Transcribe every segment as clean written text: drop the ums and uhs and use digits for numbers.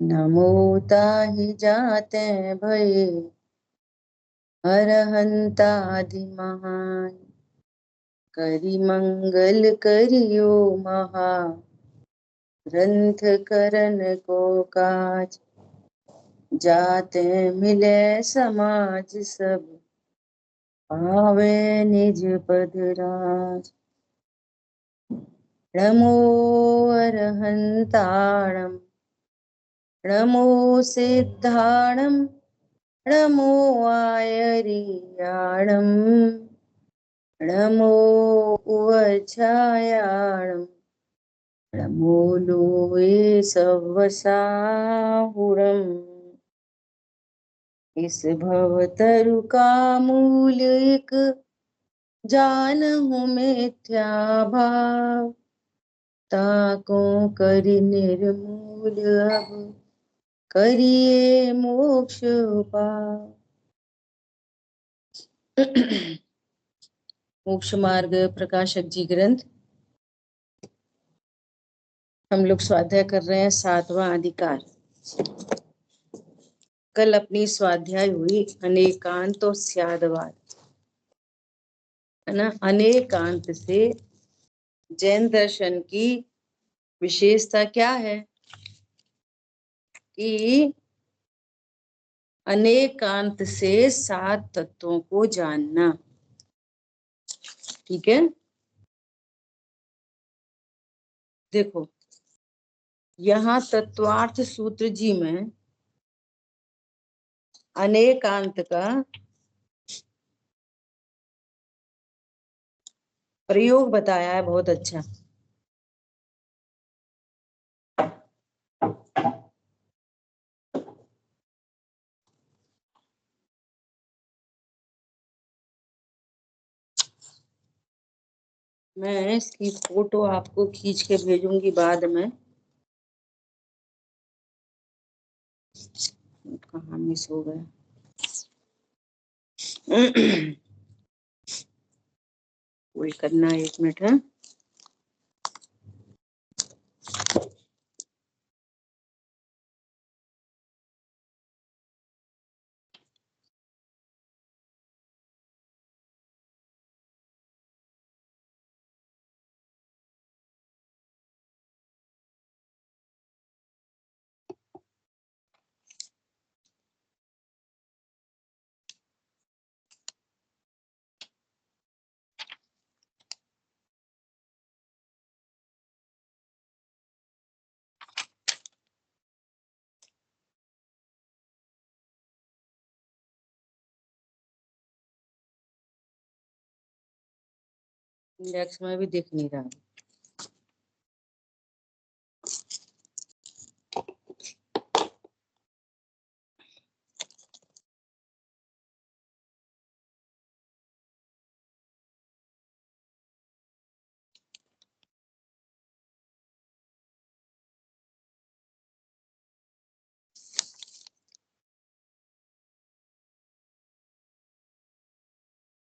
नमो ताहि जाते भये अरहंतादि महान। करि मंगल करियो महा ग्रंथ करन को काज। जाते मिले समाज सब पावे निज पद राज। नमो अरहंताणम नमो सिद्धाणम नमो आयरियाणम नमो उवचायाणम नमो लोवे सवसाहुरम। इस भवतरु का मूल एक जानहु मिथ्या भाव। ताको करि निर्मूल अब करिए मोक्ष उपाय। मोक्ष मार्ग प्रकाशक जी ग्रंथ हम लोग स्वाध्याय कर रहे हैं। 7वां अधिकार। कल अपनी स्वाध्याय हुई अनेकांत और स्यादवाद, है ना। अनेकांत से जैन दर्शन की विशेषता क्या है कि अनेकांत से 7 तत्वों को जानना। ठीक है, देखो यहाँ तत्वार्थ सूत्र जी में अनेकांत का प्रयोग बताया है, बहुत अच्छा। मैं इसकी फोटो आपको खींच के भेजूंगी बाद में। कहाँ मिस हो गया? वही करना, 1 मिनट है। इंडेक्स में भी दिख नहीं रहा।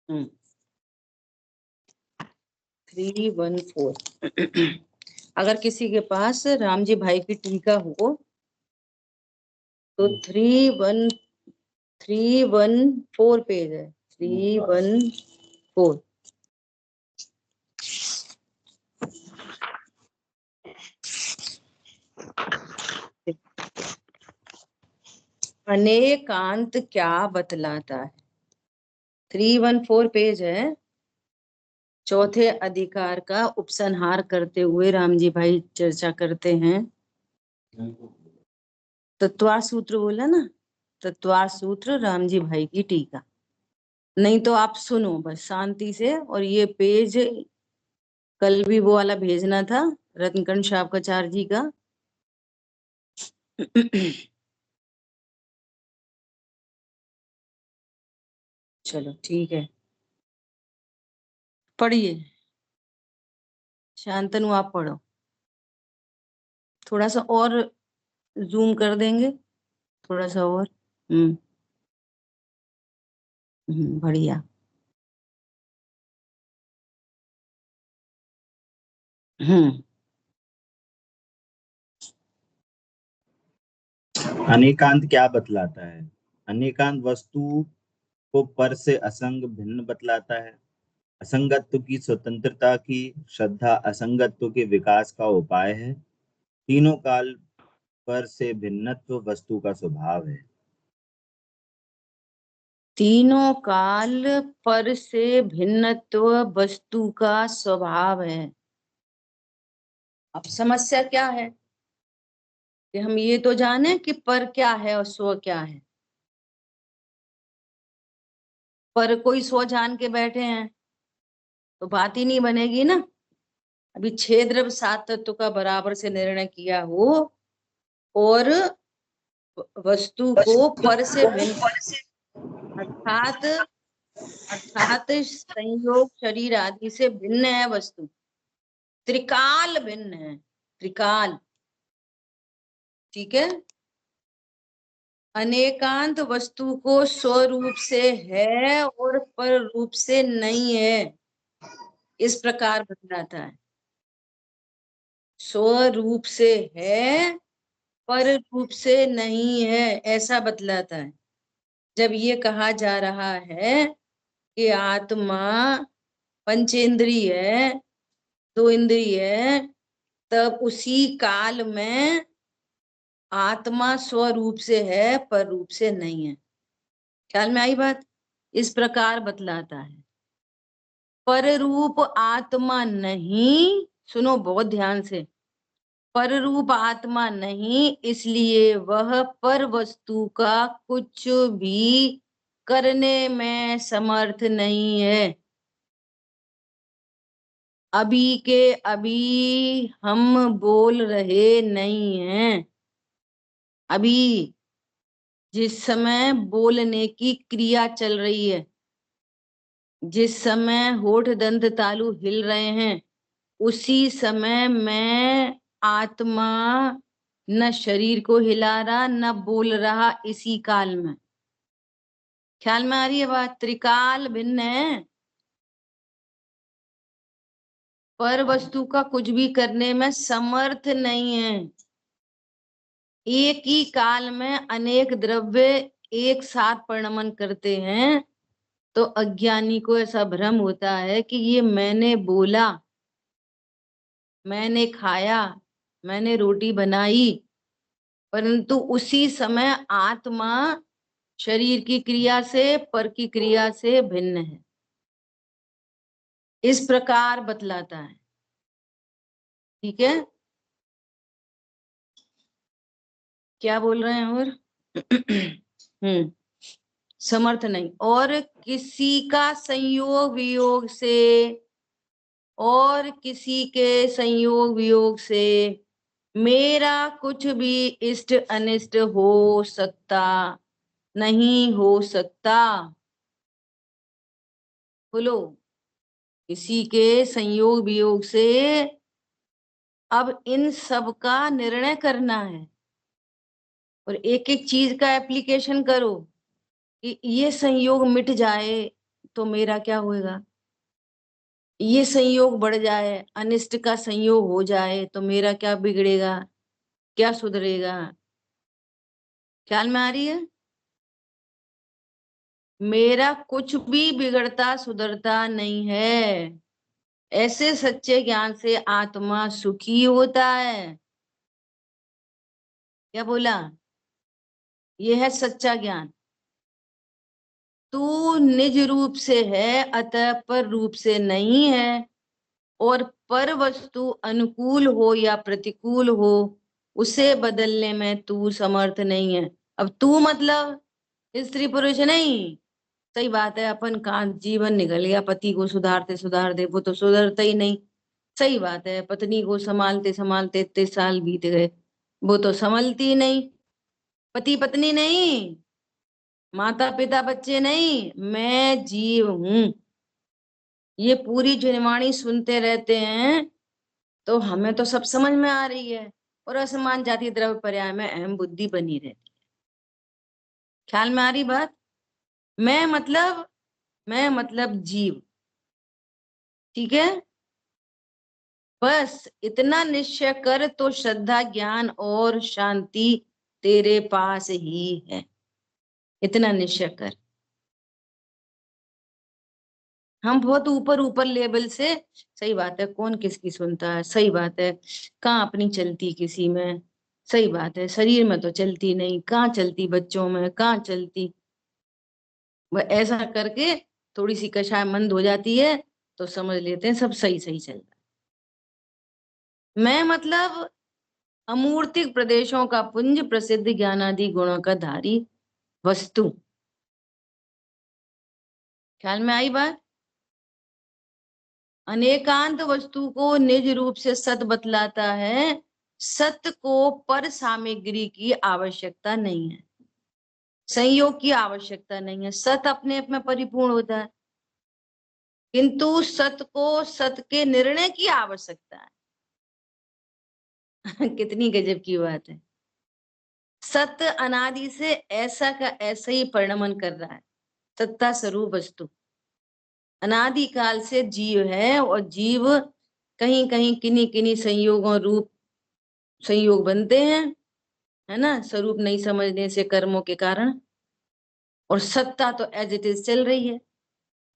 हम्म 314। अगर किसी के पास राम जी भाई की टीका हो तो 314 पेज है। 314। अनेकांत क्या बतलाता है? 314 पेज है। चौथे अधिकार का उपसंहार करते हुए राम जी भाई चर्चा करते हैं। तत्वार सूत्र बोला ना, तत्वार सूत्र राम जी भाई की टीका। नहीं तो आप सुनो बस शांति से। और ये पेज कल भी वो वाला भेजना था, रत्नकंठ शावकाचार्य जी का। चलो ठीक है, पढ़िए। शांतनु आप पढ़ो। थोड़ा सा और जूम कर देंगे, थोड़ा सा और। बढ़िया। हम्म अनेकांत क्या बतलाता है? अनेकांत वस्तु को पर से असंग भिन्न बतलाता है। असंगत्व की स्वतंत्रता की श्रद्धा असंगत्व के विकास का उपाय है। तीनों काल पर से भिन्नत्व वस्तु का स्वभाव है। तीनों काल पर से भिन्नत्व वस्तु का स्वभाव है। अब समस्या क्या है कि हम ये तो जाने कि पर क्या है और स्व क्या है। पर कोई स्व जान के बैठे हैं तो बात ही नहीं बनेगी ना। अभी 6 द्रव्य 7 तत्व का बराबर से निर्णय किया हो और वस्तु को पर से भिन्न अर्थात अर्थात संयोग शरीर आदि से भिन्न है वस्तु, त्रिकाल भिन्न है, त्रिकाल। ठीक है। अनेकांत वस्तु को स्वरूप से है और पर रूप से नहीं है, इस प्रकार बतलाता है। स्वरूप से है पर रूप से नहीं है, ऐसा बतलाता है। जब ये कहा जा रहा है कि आत्मा पंचेंद्रिय है, 2 इंद्रिय है, तब उसी काल में आत्मा स्वरूप से है पर रूप से नहीं है। ख्याल में आई बात? इस प्रकार बतलाता है। पर रूप आत्मा नहीं, सुनो बहुत ध्यान से, पर रूप आत्मा नहीं, इसलिए वह पर वस्तु का कुछ भी करने में समर्थ नहीं है। अभी के अभी हम बोल रहे नहीं हैं। अभी जिस समय बोलने की क्रिया चल रही है, जिस समय होठ दंत तालु हिल रहे हैं, उसी समय मैं आत्मा न शरीर को हिला रहा न बोल रहा, इसी काल में। ख्याल में आ रही है बात? त्रिकाल भिन्न है। पर वस्तु का कुछ भी करने में समर्थ नहीं है। एक ही काल में अनेक द्रव्य एक साथ परिणमन करते हैं तो अज्ञानी को ऐसा भ्रम होता है कि ये मैंने बोला, मैंने खाया, मैंने रोटी बनाई, परंतु उसी समय आत्मा शरीर की क्रिया से पर की क्रिया से भिन्न है। इस प्रकार बतलाता है। ठीक है। क्या बोल रहे हैं और समर्थ नहीं। और किसी का संयोग वियोग से और किसी के संयोग वियोग से मेरा कुछ भी इष्ट अनिष्ट हो सकता नहीं, हो सकता। बोलो। किसी के संयोग वियोग से अब इन सब का निर्णय करना है और एक एक चीज का एप्लीकेशन करो कि ये संयोग मिट जाए तो मेरा क्या होएगा, ये संयोग बढ़ जाए, अनिष्ट का संयोग हो जाए तो मेरा क्या बिगड़ेगा, क्या सुधरेगा। ख्याल में आ रही है? मेरा कुछ भी बिगड़ता सुधरता नहीं है। ऐसे सच्चे ज्ञान से आत्मा सुखी होता है। क्या बोला? यह है सच्चा ज्ञान। तू निज रूप से है, अतः पर रूप से नहीं है, और पर वस्तु अनुकूल हो या प्रतिकूल हो, उसे बदलने में तू समर्थ नहीं है। अब तू मतलब स्त्री पुरुष नहीं। सही बात है, अपन का जीवन निकल गया, पति को सुधारते सुधारते वो तो सुधरता ही नहीं। सही बात है, पत्नी को संभालते संभालते इतने साल बीत गए, वो तो संभलती ही नहीं। पति पत्नी नहीं, माता पिता बच्चे नहीं, मैं जीव हूं। ये पूरी जनवाणी सुनते रहते हैं तो हमें तो सब समझ में आ रही है, और असमान जाति द्रव्य पर्याय में अहम बुद्धि बनी रहती है। ख्याल में आ रही बात? मैं मतलब जीव। ठीक है। बस इतना निश्चय कर तो श्रद्धा ज्ञान और शांति तेरे पास ही है, इतना निश्चय कर। हम बहुत ऊपर ऊपर लेवल से, सही बात है, कौन किसकी सुनता है, सही बात है, कहाँ अपनी चलती किसी में, सही बात है, शरीर में तो चलती नहीं, कहाँ चलती बच्चों में, कहाँ चलती। वह ऐसा करके थोड़ी सी कषाय मंद हो जाती है तो समझ लेते हैं सब सही सही चल रहा है। मैं मतलब अमूर्तिक प्रदेशों का पुंज, प्रसिद्ध ज्ञानादि गुणों का धारी वस्तु। ख्याल में आई बात? अनेकांत वस्तु को निज रूप से सत बतलाता है। सत्य को पर सामग्री की आवश्यकता नहीं है, संयोग की आवश्यकता नहीं है, सत अपने आप में परिपूर्ण होता है, किंतु सत्य को सत्य के निर्णय की आवश्यकता है। कितनी गजब की बात है। सत्य अनादि से ऐसा का ऐसा ही परिणमन कर रहा है, सत्ता स्वरूप वस्तु अनादि काल से जीव है, और जीव कहीं कहीं किन्हीं किन्हीं संयोगों रूप संयोग बनते हैं, है ना, स्वरूप नहीं समझने से कर्मों के कारण। और सत्ता तो एज इट इज चल रही है,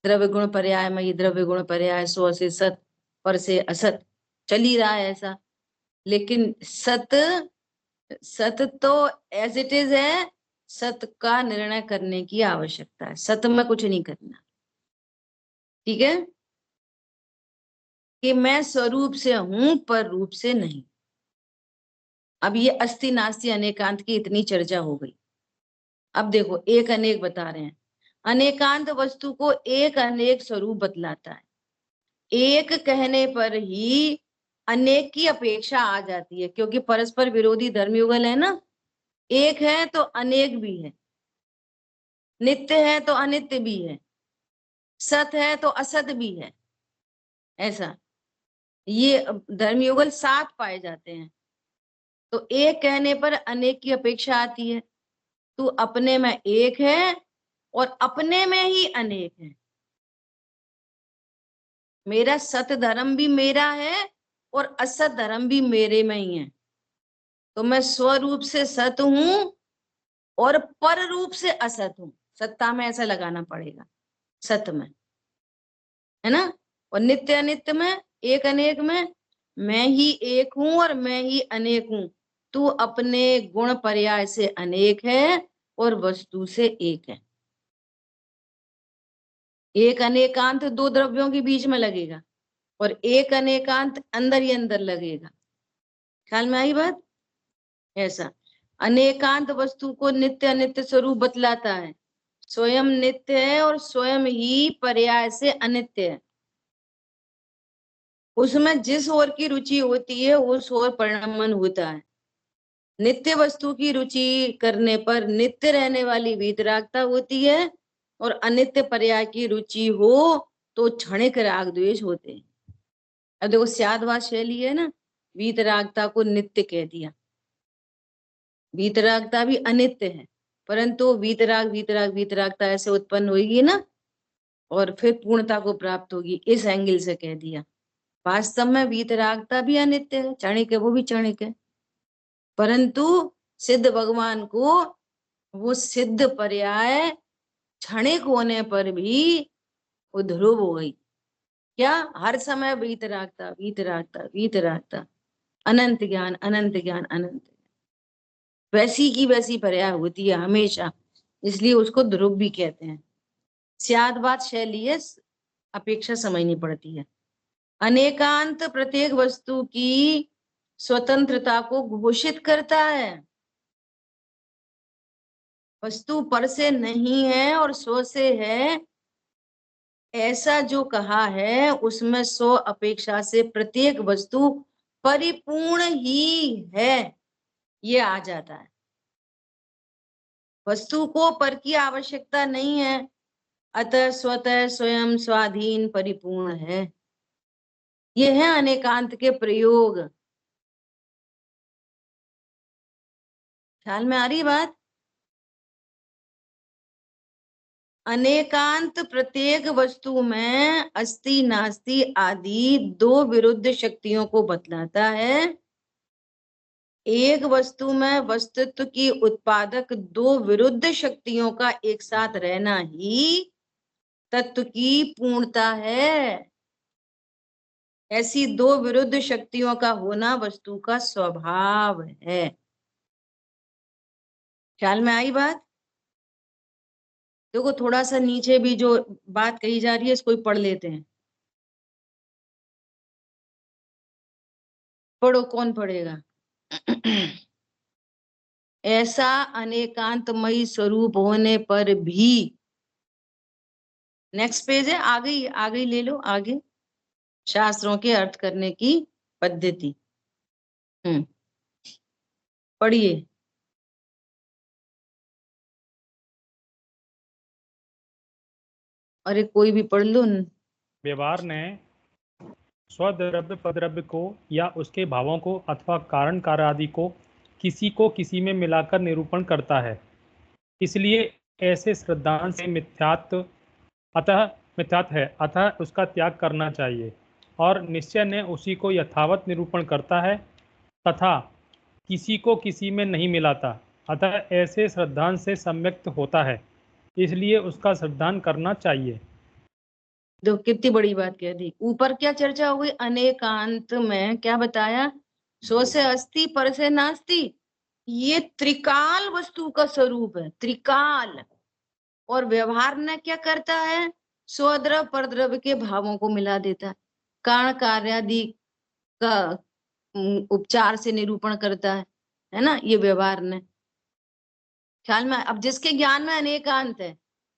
द्रव्य गुण पर्याय में, द्रव्य गुण पर्याय, सो से सत, पर से असत, चल ही रहा है ऐसा। लेकिन सत तो एज इट इज है, सत का निर्णय करने की आवश्यकता है, सत में कुछ नहीं करना। ठीक है, कि मैं स्वरूप से हूं पर रूप से नहीं। अब ये अस्ति नास्ति अनेकांत की इतनी चर्चा हो गई। अब देखो एक अनेक बता रहे हैं। अनेकांत वस्तु को एक अनेक स्वरूप बतलाता है। एक कहने पर ही अनेक की अपेक्षा आ जाती है, क्योंकि परस्पर विरोधी धर्मयुगल है ना। एक है तो अनेक भी है, नित्य है तो अनित्य भी है, सत है तो असत भी है, ऐसा ये धर्मयुगल 7 पाए जाते हैं। तो एक कहने पर अनेक की अपेक्षा आती है। तू अपने में एक है और अपने में ही अनेक है। मेरा सत धर्म भी मेरा है और असत धर्म भी मेरे में ही है। तो मैं स्वरूप से सत हूं और पर रूप से असत हूं। सत्ता में ऐसा लगाना पड़ेगा, सत में, है ना। और नित्य अनित्य में, एक अनेक में, मैं ही एक हूं और मैं ही अनेक हूं। तू अपने गुण पर्याय से अनेक है और वस्तु से एक है। एक अनेकांत 2 द्रव्यों के बीच में लगेगा और एक अनेकांत अंदर ही अंदर लगेगा। ख्याल में आई बात? ऐसा अनेकांत वस्तु को नित्य अनित्य स्वरूप बतलाता है। स्वयं नित्य है और स्वयं ही पर्याय से अनित्य है। उसमें जिस ओर की रुचि होती है उस ओर परिणमन होता है। नित्य वस्तु की रुचि करने पर नित्य रहने वाली वीतरागता होती है, और अनित्य पर्याय की रुचि हो तो क्षणिक राग द्वेष होते हैं। अब देखो स्यादवाद शैली है ना, वीतरागता को नित्य कह दिया। वीतरागता भी अनित्य है, परंतु वीतरागता ऐसे उत्पन्न होगी ना, और फिर पूर्णता को प्राप्त होगी, इस एंगल से कह दिया। वास्तव में वीतरागता भी अनित्य है, क्षणिक है, वो भी क्षणिक है, परंतु सिद्ध भगवान को वो सिद्ध पर्याय क्षणिक होने पर भी वो ध्रुव हो गई। क्या? हर समय वीतरागता वीतरागता वीतरागता, अनंत ज्ञान अनंत ज्ञान अनंत, वैसी की वैसी पर्याय होती है हमेशा, इसलिए उसको ध्रुव भी कहते हैं। स्यादवाद शैली है, अपेक्षा समझनी पड़ती है। अनेकांत प्रत्येक वस्तु की स्वतंत्रता को घोषित करता है। वस्तु पर से नहीं है और स्व से है, ऐसा जो कहा है उसमें स्व अपेक्षा से प्रत्येक वस्तु परिपूर्ण ही है, ये आ जाता है। वस्तु को पर की आवश्यकता नहीं है, अतः स्वतः स्वयं स्वाधीन परिपूर्ण है। ये है अनेकांत के प्रयोग। ख्याल में आ रही बात? अनेकांत प्रत्येक वस्तु में अस्ति नास्ति आदि 2 विरुद्ध शक्तियों को बतलाता है। एक वस्तु में वस्तुत्व की उत्पादक दो विरुद्ध शक्तियों का एक साथ रहना ही तत्व की पूर्णता है। ऐसी दो विरुद्ध शक्तियों का होना वस्तु का स्वभाव है। ख्याल में आई बात? देखो थोड़ा सा नीचे भी जो बात कही जा रही है इसको पढ़ लेते हैं। पढ़ो, कौन पढ़ेगा? ऐसा अनेकांतमयी स्वरूप होने पर भी, नेक्स्ट पेज है, आगे ही ले लो, आगे शास्त्रों के अर्थ करने की पद्धति। पढ़िए। अरे कोई भी पढ़ लो। व्यवहार ने स्वद्रव्य पद्रव्य को या उसके भावों को अथवा कारण कार्यादि को किसी में मिलाकर निरूपण करता है। इसलिए ऐसे श्रद्धांत से मिथ्यात्व है, अतः उसका त्याग करना चाहिए। और निश्चय ने उसी को यथावत निरूपण करता है तथा किसी को किसी में नहीं मिलाता, अतः ऐसे श्रद्धांत से सम्यक्त होता है, इसलिए उसका श्रद्धान करना चाहिए। देखो कितनी बड़ी बात कह दी। ऊपर क्या चर्चा हो गई? अनेकांत में क्या बताया? स्व से अस्ति पर से नास्ति। ये त्रिकाल वस्तु का स्वरूप है, त्रिकाल। और व्यवहार ने क्या करता है? स्वद्रव परद्रव्य के भावों को मिला देता है, कारण कार्यादि का उपचार से निरूपण करता है ना, ये व्यवहार ने। ख्याल में? अब जिसके ज्ञान में अनेकांत है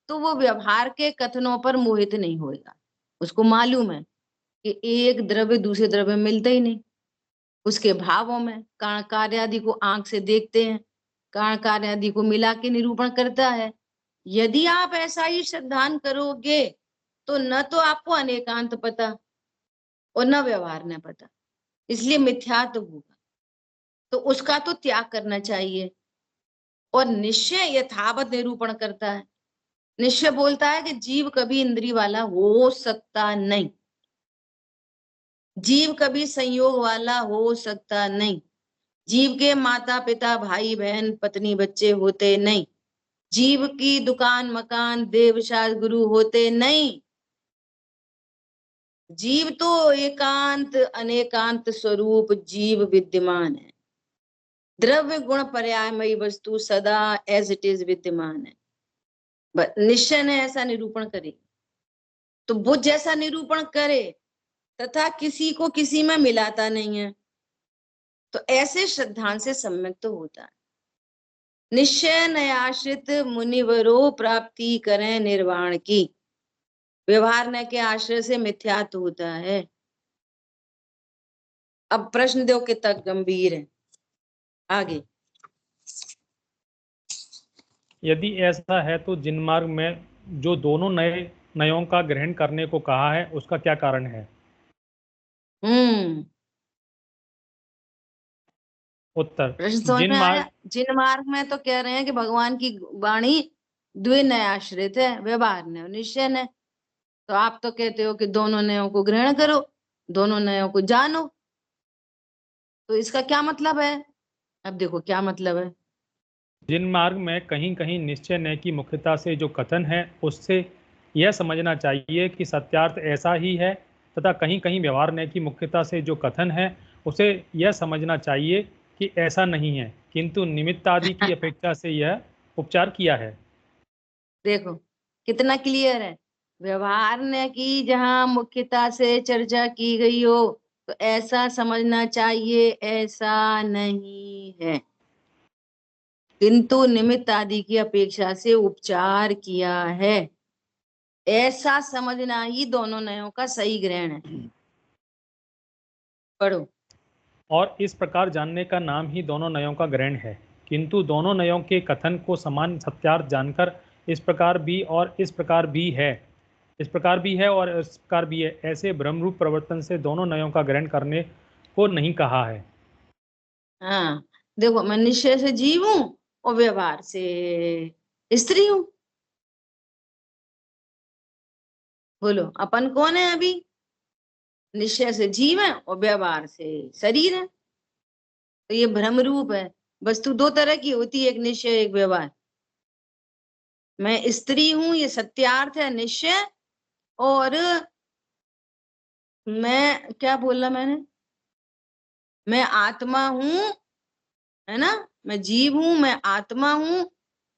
तो वो व्यवहार के कथनों पर मोहित नहीं होगा। उसको मालूम है कि एक द्रव्य दूसरे द्रव्य में मिलता ही नहीं। उसके भावों में कारण कार्य आदि को आंख से देखते हैं, कारण कार्य आदि को मिला के निरूपण करता है। यदि आप ऐसा ही श्रद्धान करोगे तो न तो आपको अनेकांत पता और न व्यवहार न पता, इसलिए मिथ्यात्व होगा। तो उसका तो त्याग करना चाहिए। और निश्चय यथावत निरूपण करता है। निश्चय बोलता है कि जीव कभी इंद्रिय वाला हो सकता नहीं, जीव कभी संयोग वाला हो सकता नहीं, जीव के माता पिता भाई बहन पत्नी बच्चे होते नहीं, जीव की दुकान मकान देवशास्त्र गुरु होते नहीं। जीव तो एकांत अनेकांत स्वरूप जीव विद्यमान है। द्रव्य गुण पर्यायमयी वस्तु सदा एज इट इज विद्यमान है। निश्चय ने ऐसा निरूपण करे तो बुद्ध जैसा निरूपण करे तथा किसी को किसी में मिलाता नहीं है, तो ऐसे श्रद्धांत से सम्यक तो होता है। निश्चय नयाश्रित मुनिवरो प्राप्ति करें निर्वाण की, व्यवहार न के आश्रय से मिथ्यात्व होता है। अब प्रश्न दो कितना गंभीर है। आगे यदि ऐसा है तो जिन मार्ग में जो दोनों नयों का ग्रहण करने को कहा है उसका क्या कारण है? उत्तर, प्रश्न समझ में आया? जिन मार्ग में तो कह रहे हैं कि भगवान की वाणी द्विनयाश्रित है, व्यवहार ने और निश्चय ने। तो आप तो कहते हो कि दोनों नयों को ग्रहण करो, दोनों नयों को जानो। तो इसका क्या मतलब है? अब देखो क्या मतलब है। जिन मार्ग में कहीं कहीं निश्चय नय की मुख्यता से जो कथन है उससे यह समझना चाहिए कि सत्यार्थ ऐसा ही है, तथा कहीं कहीं व्यवहार नय की मुख्यता से जो कथन है उसे यह समझना चाहिए कि ऐसा नहीं है, किंतु निमित्त आदि की अपेक्षा से यह उपचार किया है। देखो कितना क्लियर है। व्यवहार ने की जहां मुख्यता से चर्चा की गई हो तो ऐसा समझना चाहिए ऐसा नहीं है, किंतु निमित्त आदि की अपेक्षा से उपचार किया है, ऐसा समझना ही दोनों नयों का सही ग्रहण है। पढ़ो। और इस प्रकार जानने का नाम ही दोनों नयों का ग्रहण है, किंतु दोनों नयों के कथन को समान सत्यार्थ जानकर इस प्रकार भी और इस प्रकार भी है, इस प्रकार भी है और इस प्रकार भी है, ऐसे ब्रह्मरूप प्रवर्तन से दोनों नयों का ग्रहण करने को नहीं कहा है। हाँ देखो, मैं निश्चय से जीव हूं और व्यवहार से स्त्री हूं। बोलो अपन कौन है? अभी निश्चय से जीव है और व्यवहार से शरीर है। तो ये भ्रम रूप है। वस्तु दो तरह की होती है, एक निश्चय एक व्यवहार। मैं स्त्री हूं ये सत्यार्थ है निश्चय, और मैं क्या बोला मैंने, मैं आत्मा हूं, है ना, मैं जीव हूं, मैं आत्मा हूं,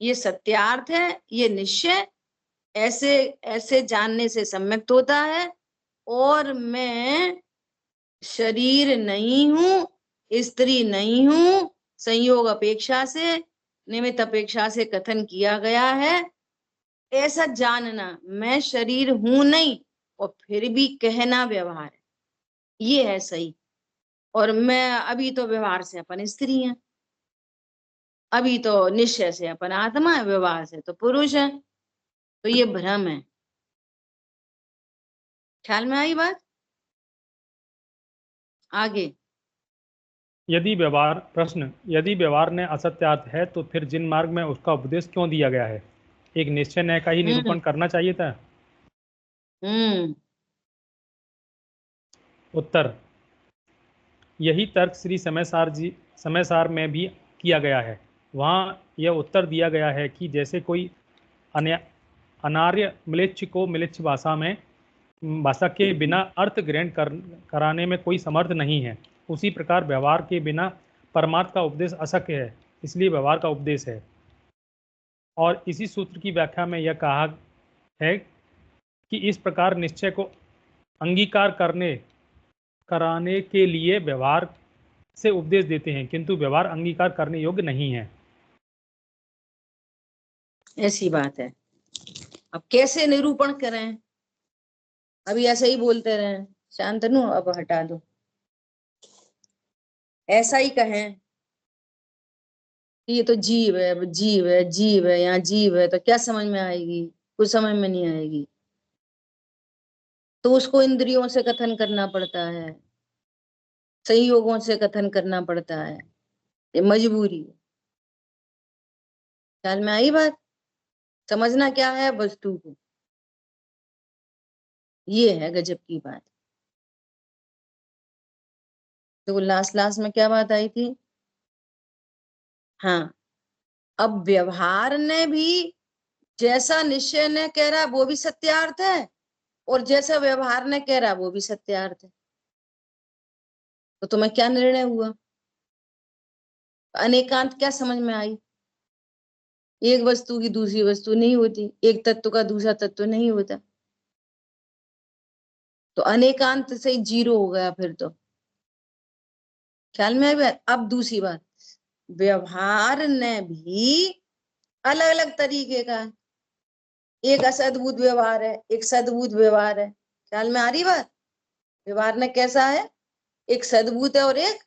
ये सत्यार्थ है, ये निश्चय ऐसे ऐसे जानने से सम्यक्त होता है। और मैं शरीर नहीं हूं, स्त्री नहीं हूं, संयोग अपेक्षा से, निमित्त अपेक्षा से कथन किया गया है। ऐसा जानना, मैं शरीर हूं नहीं और फिर भी कहना व्यवहार है, ये है सही। और मैं अभी तो व्यवहार से अपन स्त्री हैं, अभी तो निश्चय से अपन आत्मा है, व्यवहार से तो पुरुष है, तो ये भ्रम है। ख्याल में आई बात? आगे यदि व्यवहार ने असत्यार्थ है तो फिर जिन मार्ग में उसका उपदेश क्यों दिया गया है? एक निश्चय न्याय का ही निरूपण करना चाहिए था। उत्तर, यही तर्क श्री समयसार में भी किया गया है। वहाँ यह उत्तर दिया गया है कि जैसे कोई अनार्य म्लेच्छ को म्लेच्छ भाषा के बिना अर्थ ग्रहण कराने में कोई समर्थ नहीं है, उसी प्रकार व्यवहार के बिना परमार्थ का उपदेश अशक्य है, इसलिए व्यवहार का उपदेश है। और इसी सूत्र की व्याख्या में यह कहा है कि इस प्रकार निश्चय को अंगीकार कराने के लिए व्यवहार से उपदेश देते हैं, किंतु व्यवहार अंगीकार करने योग्य नहीं है। ऐसी बात है। अब कैसे निरूपण करें? अभी ऐसे ही बोलते रहे, शांतनु अब हटा दो, ऐसा ही कहें कि ये तो जीव है, जीव है, जीव है, यहाँ जीव है, तो क्या समझ में आएगी? कुछ समझ में नहीं आएगी। तो उसको इंद्रियों से कथन करना पड़ता है, संयोगों से कथन करना पड़ता है, ये मजबूरी है। ख्याल में आई बात? समझना क्या है वस्तु को, ये है गजब की बात। तो लास्ट में क्या बात आई थी? हाँ, अब व्यवहार ने भी जैसा निश्चय ने कह रहा वो भी सत्यार्थ है, और जैसा व्यवहार ने कह रहा वो भी सत्यार्थ है। तो तुम्हें क्या निर्णय हुआ? अनेकांत क्या समझ में आई? एक वस्तु की दूसरी वस्तु नहीं होती, एक तत्व का दूसरा तत्व नहीं होता, तो अनेकांत से जीरो हो गया फिर तो। ख्याल में आई? अब दूसरी बात, व्यवहार ने भी अलग अलग तरीके का है, एक असद्भुत व्यवहार है, एक सद्भुत व्यवहार है। ख्याल में आ रही बात? व्यवहार ने कैसा है, एक सद्भुत है और एक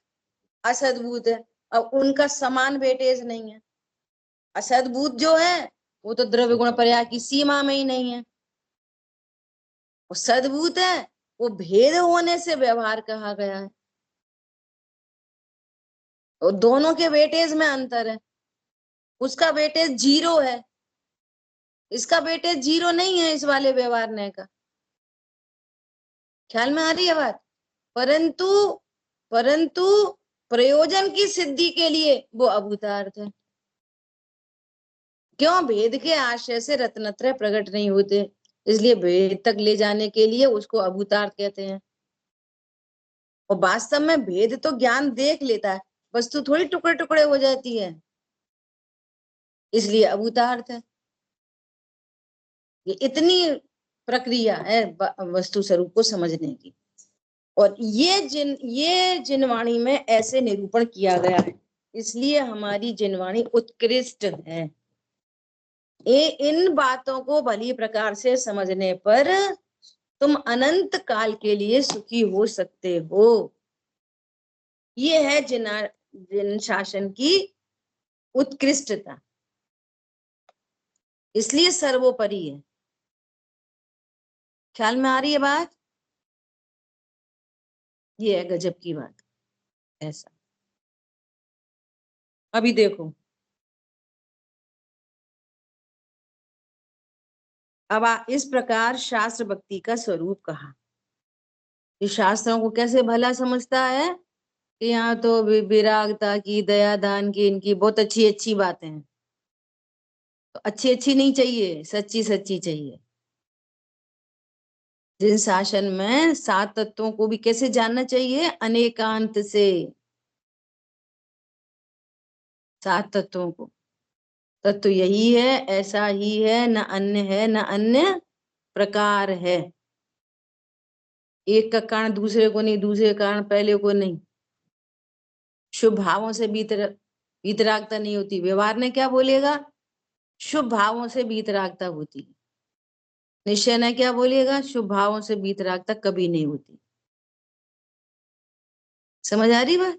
असद्भुत है। अब उनका समान वेटेज नहीं है। असद्भुत जो है वो तो द्रव्य गुण पर्याय की सीमा में ही नहीं है, और सद्भुत है वो भेद होने से व्यवहार कहा गया है, और दोनों के वेटेज में अंतर है। उसका वेटेज जीरो है, इसका वेटेज जीरो नहीं है, इस वाले व्यवहार ने का। ख्याल में आ रही है बात? परंतु परंतु प्रयोजन की सिद्धि के लिए वो अभूतार्थ है। क्यों? भेद के आशय से रत्नत्रय प्रकट नहीं होते, इसलिए भेद तक ले जाने के लिए उसको अभूतार्थ कहते हैं। और वास्तव में भेद तो ज्ञान देख लेता है, वस्तु थोड़ी टुकड़े टुकड़े हो जाती है, इसलिए अभूतार्थ है। ये इतनी प्रक्रिया है वस्तु स्वरूप को समझने की। और ये जिनवाणी में ऐसे निरूपण किया गया है, इसलिए हमारी जिनवाणी उत्कृष्ट है। इन बातों को भली प्रकार से समझने पर तुम अनंत काल के लिए सुखी हो सकते हो। ये है जिन शासन की उत्कृष्टता, इसलिए सर्वोपरि है। ख्याल में आ रही है बात? ये है गजब की बात। ऐसा अभी देखो, अब इस प्रकार शास्त्र भक्ति का स्वरूप कहा। ये शास्त्रों को कैसे भला समझता है? कि यहाँ तो विरागता की, दया दान की, इनकी बहुत अच्छी अच्छी बातें हैं। तो अच्छी अच्छी नहीं चाहिए, सच्ची सच्ची चाहिए। जिन शासन में 7 तत्वों को भी कैसे जानना चाहिए? अनेकांत से। 7 तत्वों को, तत्व यही है, ऐसा ही है, न अन्य है, न अन्य प्रकार है। एक का कारण दूसरे को नहीं, दूसरे का कारण पहले को नहीं। शुभ भावों से वीतरागता नहीं होती। व्यवहार ने क्या बोलेगा? शुभ भावों से वीतरागता होती है। निश्चय ने क्या बोलेगा? शुभ भावों से वीतरागता कभी नहीं होती। समझ आ रही बात?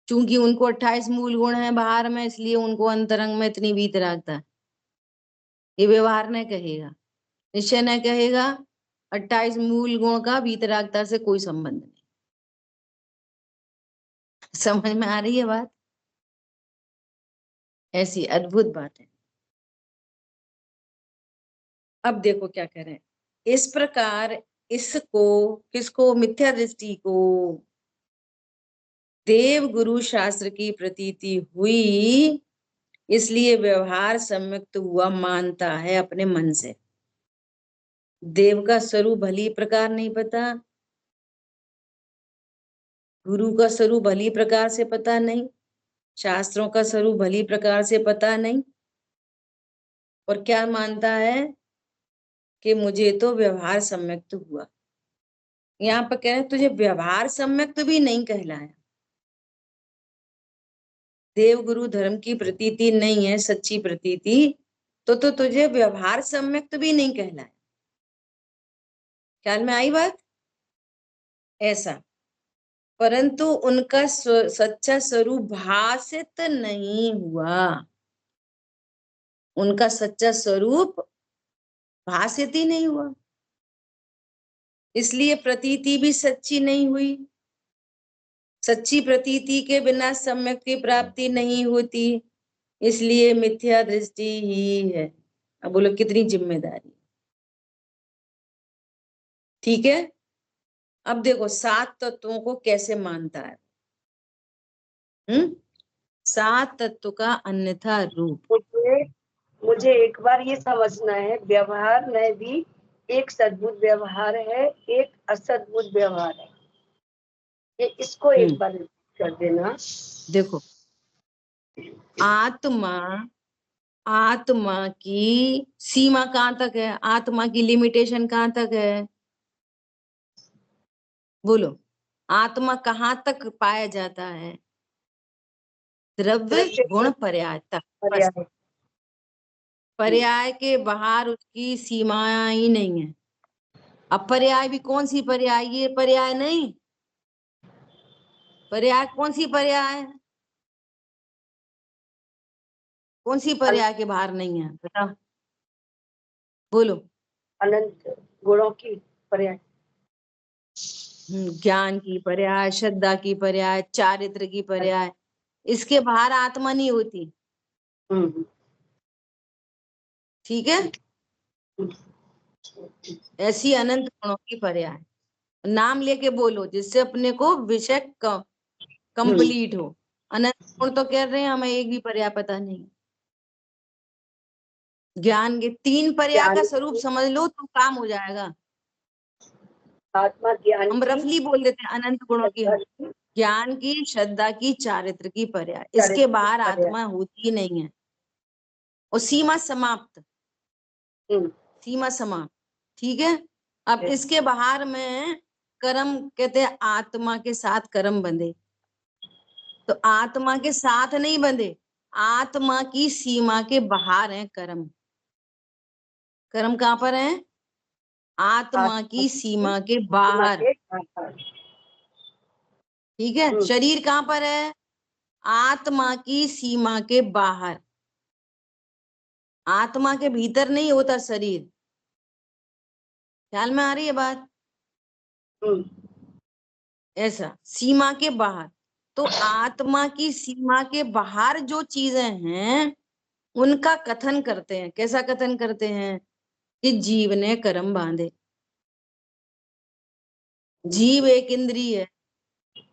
चूंकि उनको 28 मूल गुण है बाहर में, इसलिए उनको अंतरंग में इतनी वीतरागता है। ये व्यवहार ने कहेगा। निश्चय ने कहेगा 28 मूल गुण का वीतरागता से कोई संबंध नहीं। समझ में आ रही है बात? ऐसी अद्भुत बात है। अब देखो क्या करें। इस प्रकार इसको, किसको? मिथ्या दृष्टि को देव गुरु शास्त्र की प्रतीति हुई, इसलिए व्यवहार सम्यक्त हुआ मानता है अपने मन से। देव का स्वरूप भली प्रकार नहीं पता, गुरु का स्वरूप भली प्रकार से पता नहीं, शास्त्रों का स्वरूप भली प्रकार से पता नहीं, और क्या मानता है कि मुझे तो व्यवहार सम्यक्त हुआ। यहाँ पर कह रहे तुझे व्यवहार सम्यक्त भी नहीं कहलाया। देव गुरु धर्म की प्रतीति नहीं है, सच्ची प्रतीति, तो तुझे व्यवहार सम्यक्त भी नहीं कहलाया। ख्याल में आई बात? ऐसा, परंतु उनका सच्चा स्वरूप भासित नहीं हुआ। उनका सच्चा स्वरूप भासित ही नहीं हुआ, इसलिए प्रतीति भी सच्ची नहीं हुई। सच्ची प्रतीति के बिना सम्यक की प्राप्ति नहीं होती, इसलिए मिथ्या दृष्टि ही है। अब बोलो कितनी जिम्मेदारी। ठीक है, अब देखो 7 तत्वों को कैसे मानता है। 7 तत्व का अन्यथा रूप। मुझे एक बार ये समझना है, व्यवहार में भी एक सद्बुद्ध व्यवहार है, एक असद्बुद्ध व्यवहार है। ये इसको एक बार कर देना। देखो, आत्मा की सीमा कहाँ तक है? आत्मा की लिमिटेशन कहाँ तक है? बोलो, आत्मा कहाँ तक पाया जाता है? द्रव्य गुण पर्याय तक। बस, पर्याय के बाहर उसकी सीमाएं ही नहीं है। अब पर्याय भी कौन सी पर्याय? ये पर्याय नहीं, पर्याय कौन सी पर्याय है? कौन सी पर्याय के बाहर नहीं है? बताओ, बोलो। अनंत गुणों की पर्याय, ज्ञान की पर्याय, श्रद्धा की पर्याय, चारित्र की पर्याय, इसके बाहर आत्मा नहीं होती। ठीक है, ऐसी अनंत गुणों की पर्याय नाम लेके बोलो, जिससे अपने को विषय कंप्लीट हो। अनंत गुण तो कह रहे हैं, हमें एक भी पर्याय पता नहीं। ज्ञान के 3 पर्याय का स्वरूप समझ लो तो काम हो जाएगा। आत्मा ज्ञान, हम रफली बोल देते हैं अनंत गुणों की, ज्ञान की, श्रद्धा की, चारित्र की पर्याय, इसके बाहर आत्मा होती ही नहीं है। और सीमा समाप्त, सीमा समाप्त। ठीक है, अब इसके बाहर में कर्म, कहते हैं आत्मा के साथ कर्म बंधे, तो आत्मा के साथ नहीं बंधे, आत्मा की सीमा के बाहर है कर्म। कर्म कहाँ पर है? आत्मा की सीमा के बाहर। ठीक है, शरीर कहाँ पर है? आत्मा की सीमा के बाहर। आत्मा के भीतर नहीं होता शरीर। ख्याल में आ रही है बात? ऐसा, सीमा के बाहर। तो आत्मा की सीमा के बाहर जो चीजें हैं उनका कथन करते हैं। कैसा कथन करते हैं? कि जीव ने कर्म बांधे। जीव एक इंद्रिय है,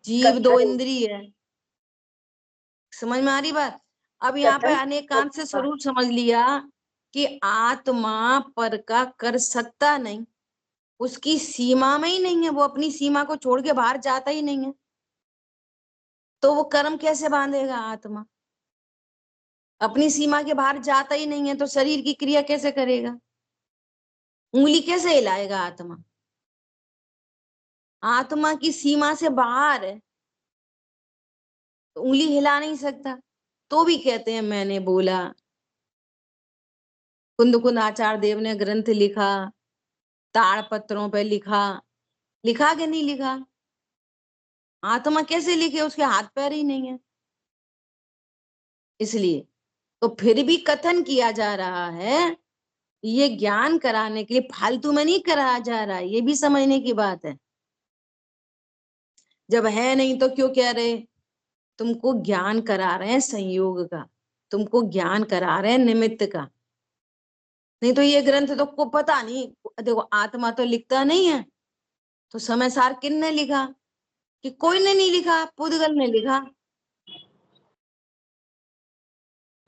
जीव दो कथन। इंद्रिय है। समझ में आ रही बात? अब यहाँ पे कथन। अनेकांत से स्वरूप समझ लिया कि आत्मा पर का कर सकता नहीं, उसकी सीमा में ही नहीं है, वो अपनी सीमा को छोड़ के बाहर जाता ही नहीं है, तो वो कर्म कैसे बांधेगा? आत्मा अपनी सीमा के बाहर जाता ही नहीं है तो शरीर की क्रिया कैसे करेगा? उंगली कैसे हिलाएगा? आत्मा आत्मा की सीमा से बाहर है तो उंगली हिला नहीं सकता। तो भी कहते हैं मैंने बोला। कुंद आचार्य देव ने ग्रंथ लिखा, ताड़ पत्रों पे लिखा, लिखा कि नहीं लिखा? आत्मा कैसे लिखे? उसके हाथ पैर ही नहीं है। इसलिए तो फिर भी कथन किया जा रहा है, ये ज्ञान कराने के लिए, फालतू में नहीं कराया जा रहा है, ये भी समझने की बात है। जब है नहीं तो क्यों कह रहे? तुमको ज्ञान करा रहे हैं संयोग का, तुमको ज्ञान करा रहे हैं निमित्त का। नहीं तो ये ग्रंथ तो को पता नहीं। देखो आत्मा तो लिखता नहीं है, तो समय सार किन ने लिखा? कि कोई ने नहीं लिखा, पुद्गल ने लिखा।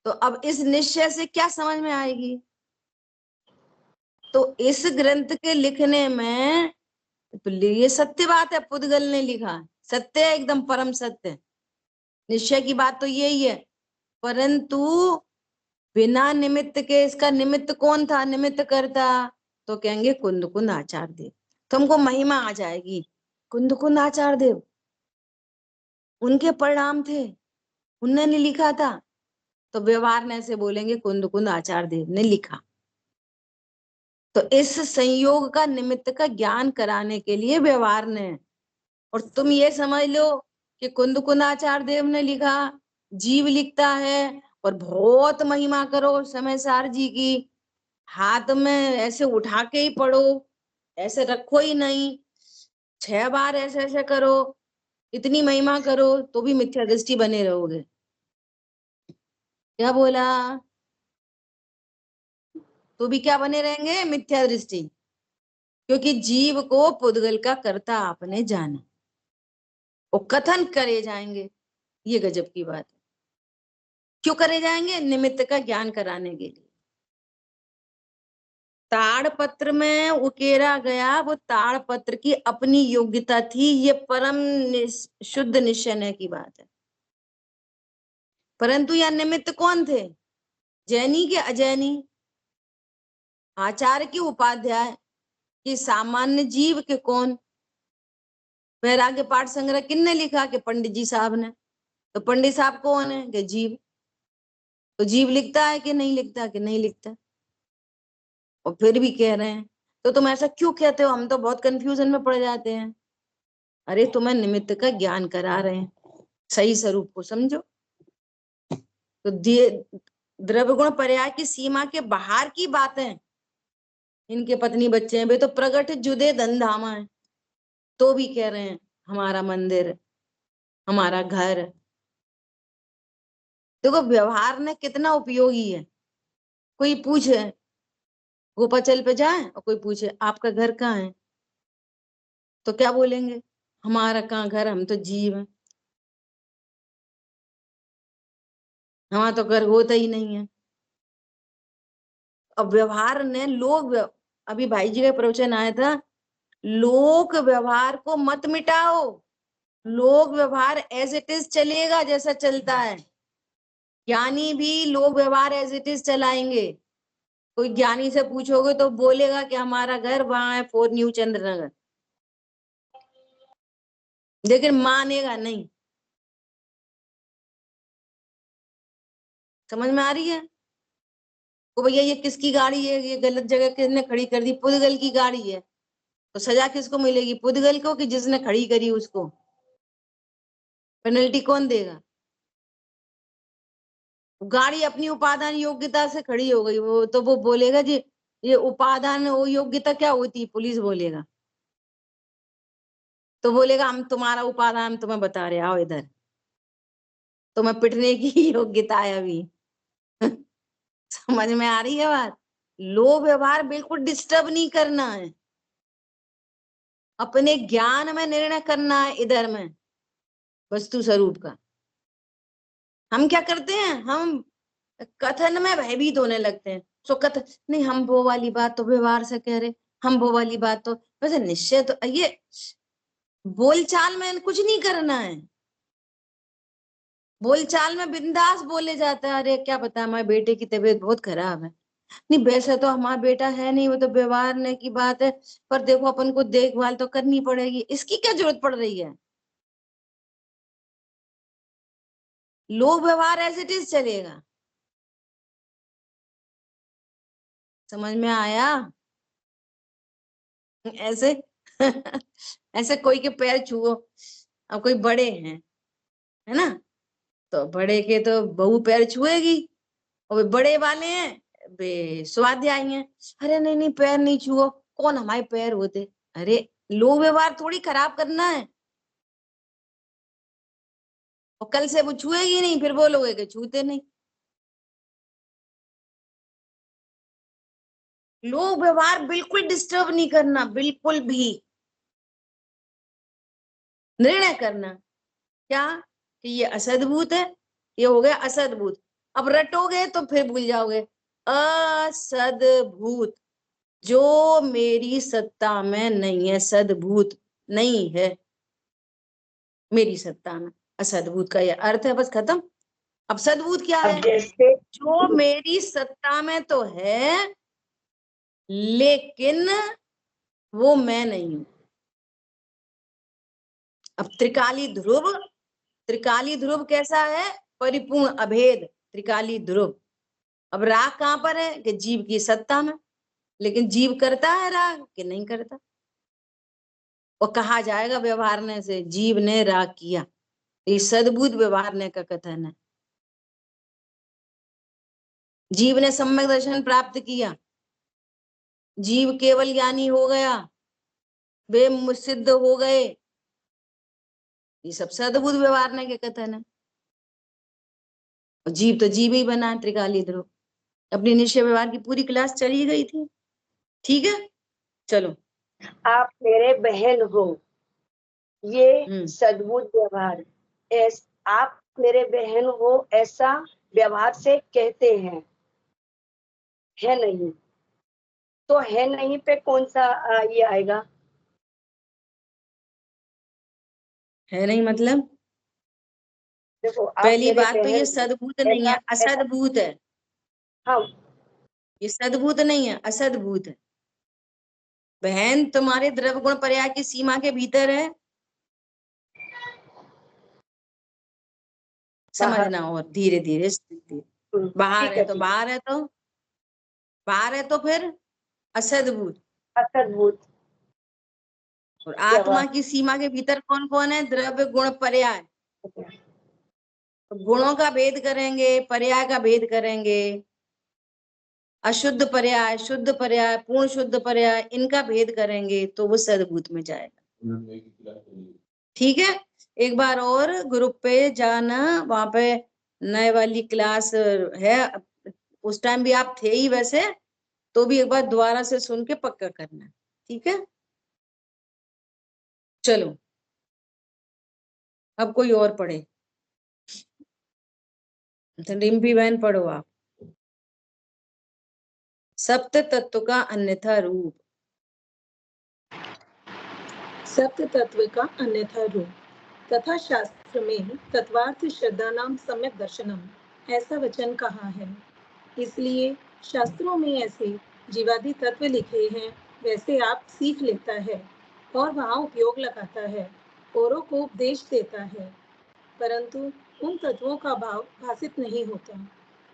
तो अब इस निश्चय से क्या समझ में आएगी? तो इस ग्रंथ के लिखने में तो ये सत्य बात है, पुद्गल ने लिखा, सत्य है, एकदम परम सत्य। निश्चय की बात तो यही है, परंतु बिना निमित्त के, इसका निमित्त कौन था? निमित्त करता तो कहेंगे कुंद आचार्य देव। तुमको महिमा आ जाएगी, कुंद आचार्य देव उनके परिणाम थे, उन्होंने लिखा था। तो व्यवहार ने ऐसे बोलेंगे कुंद आचार्य देव ने लिखा। तो इस संयोग का, निमित्त का ज्ञान कराने के लिए व्यवहार ने, और तुम ये समझ लो कि कुंद आचार्य देव ने लिखा, जीव लिखता है, और बहुत महिमा करो समय सार जी की, हाथ में ऐसे उठा के ही पढ़ो, ऐसे रखो ही नहीं, 6 बार ऐसे ऐसे करो, इतनी महिमा करो तो भी मिथ्या दृष्टि बने रहोगे। क्या बोला? तो भी क्या बने रहेंगे? मिथ्या दृष्टि। क्योंकि जीव को पुद्गल का कर्ता आपने जाना, वो कथन करे जाएंगे। ये गजब की बात है। क्यों करे जाएंगे? निमित्त का ज्ञान कराने के लिए। ताड़ पत्र में उकेरा गया, वो ताड़ पत्र की अपनी योग्यता थी, ये परम शुद्ध निश्चय की बात है। परंतु यह निमित्त कौन थे? जैनी के अजैनी? आचार्य की उपाध्याय कि सामान्य जीव के कौन? वैराग्य पाठ संग्रह किसने लिखा? कि पंडित जी साहब ने। तो पंडित साहब कौन है? कि जीव। तो जीव लिखता है कि नहीं लिखता? कि नहीं लिखता। और फिर भी कह रहे हैं। तो तुम ऐसा क्यों कहते हो? हम तो बहुत कंफ्यूजन में पड़ जाते हैं। अरे तुम्हें निमित्त का ज्ञान करा रहे हैं, सही स्वरूप को समझो। तो द्रव्य गुण पर्याय की सीमा के बाहर की बातें, इनके पत्नी बच्चे हैं, वे तो प्रगट जुदे धनधामा है, तो भी कह रहे हैं हमारा मंदिर, हमारा घर। देखो व्यवहार ने कितना उपयोगी है। कोई पूछे गोपाचल पे जाए और कोई पूछे आपका घर कहाँ है, तो क्या बोलेंगे? हमारा कहाँ घर, हम तो जीव हैं, हमारा तो घर होता ही नहीं है। अब व्यवहार ने अभी भाई जी का प्रवचन आया था, लोक व्यवहार को मत मिटाओ, लोक व्यवहार एज इट इज चलेगा जैसा चलता है। ज्ञानी भी लोक व्यवहार एज इट इज चलाएंगे। कोई ज्ञानी से पूछोगे तो बोलेगा कि हमारा घर वहां है 4 न्यू चंद्र नगर, लेकिन मानेगा नहीं। समझ में आ रही है? तो भैया ये किसकी गाड़ी है, ये गलत जगह किसने खड़ी कर दी? पुद्गल की गाड़ी है। तो सजा किसको मिलेगी? पुद्गल को कि जिसने खड़ी करी उसको? पेनल्टी कौन देगा? गाड़ी अपनी उपादान योग्यता से खड़ी हो गई, वो तो वो बोलेगा जी ये उपादान, वो योग्यता क्या होती? पुलिस बोलेगा, तो बोलेगा हम तुम्हारा उपादान तुम्हें बता रहे, आओ इधर, तुम्हें पिटने की योग्यता है अभी। समझ में आ रही है बात? लोभ व्यवहार बिल्कुल डिस्टर्ब नहीं करना है, अपने ज्ञान में निर्णय करना है इधर में। वस्तु स्वरूप का। हम क्या करते हैं, हम कथन में भयभीत होने लगते हैं। सो कथन नहीं, हम वो वाली बात तो व्यवहार से कह रहे, हम वो वाली बात तो वैसे निश्चय, तो ये बोलचाल में कुछ नहीं करना है। बोलचाल में बिंदास बोले जाता है, अरे क्या पता हमारे बेटे की तबीयत बहुत खराब है। नहीं वैसे तो हमारा बेटा है नहीं, वो तो व्यवहार ने की बात है, पर देखो अपन को देखभाल तो करनी पड़ेगी, इसकी क्या जरूरत पड़ रही है। लोग व्यवहार एज इट इज चलेगा। समझ में आया? ऐसे ऐसे कोई के पैर छुओ, अब कोई बड़े हैं, है ना, तो बड़े के तो बहू पैर छुएगी, और वे बड़े वाले हैं, वे स्वाध्याय हैं, अरे नहीं नहीं पैर नहीं छुओ, कौन हमारे पैर होते। अरे लोग व्यवहार थोड़ी खराब करना है, और कल से वो छुएगी नहीं, फिर बोलोगे कि छूते नहीं। लोग व्यवहार बिल्कुल डिस्टर्ब नहीं करना, बिल्कुल भी। निर्णय करना क्या कि ये असद्भूत है, ये हो गया असद्भूत। अब रटोगे तो फिर भूल जाओगे। असद्भूत, जो मेरी सत्ता में नहीं है, सद्भूत नहीं है मेरी सत्ता में, असद्भूत का यह अर्थ है, बस खत्म। अब सद्भूत क्या है? अब जैसे जो मेरी सत्ता में तो है, लेकिन वो मैं नहीं हूं। अब त्रिकाली ध्रुव, त्रिकाली ध्रुव कैसा है? परिपूर्ण अभेद त्रिकाली ध्रुव। अब राग कहां पर है? कि जीव की सत्ता में, लेकिन जीव करता है राग कि नहीं करता। और कहा जाएगा व्यवहारने से जीव ने राग किया, ये सद्भूत व्यवहारने का कथन है। जीव ने सम्यक दर्शन प्राप्त किया, जीव केवल ज्ञानी हो गया, वे सिद्ध हो गए, ये सब सद्भुत व्यवहारने के कथन है। और जीव तो जीव ही बना त्रिकाली ध्रुव। अपनी निश्चय व्यवहार की पूरी क्लास चली गई थी, ठीक है। चलो, आप मेरे बहन हो, ये सद्भुत व्यवहार। आप मेरे बहन हो ऐसा व्यवहार से कहते हैं, है नहीं, तो है नहीं पे कौन सा ये आएगा? है नहीं मतलब देखो आप पहली मेरे बात तो ये बहन सद्भूत नहीं है, ऐसा, असद्भूत है। हाँ ये सद्भूत नहीं है, असद्भूत है। बहन तुम्हारे द्रव्य गुण पर्याय की सीमा के भीतर है, समझना, और धीरे धीरे बाहर ठीक है है, तो ठीक बाहर है, तो बाहर है तो फिर असद्भूत। असद्भुत और आत्मा की सीमा के भीतर कौन कौन है? द्रव्य गुण पर्याय। गुणों का भेद करेंगे, पर्याय का भेद करेंगे, अशुद्ध पर्याय, शुद्ध पर्याय, पूर्ण शुद्ध पर्याय, इनका भेद करेंगे तो वो सद्भूत में जाएगा। ठीक है, एक बार और ग्रुप पे जाना, वहां पे नए वाली क्लास है, उस टाइम भी आप थे ही वैसे, तो भी एक बार दोबारा से सुन के पक्का करना, ठीक है। चलो अब कोई और पढ़े, रिम्पी बहन पढ़ो आप। सप्त तत्व का अन्यथा रूप। सप्त तत्व का अन्यथा रूप तथा शास्त्र में तत्वार्थ श्रद्धा नाम सम्यक दर्शनम ऐसा वचन कहा है। इसलिए शास्त्रों में ऐसे जीवादि तत्व लिखे हैं, वैसे आप सीख लेता है और वहाँ उपयोग लगाता है, औरों को उपदेश देता है, परंतु उन तत्वों का भाव भाषित नहीं होता,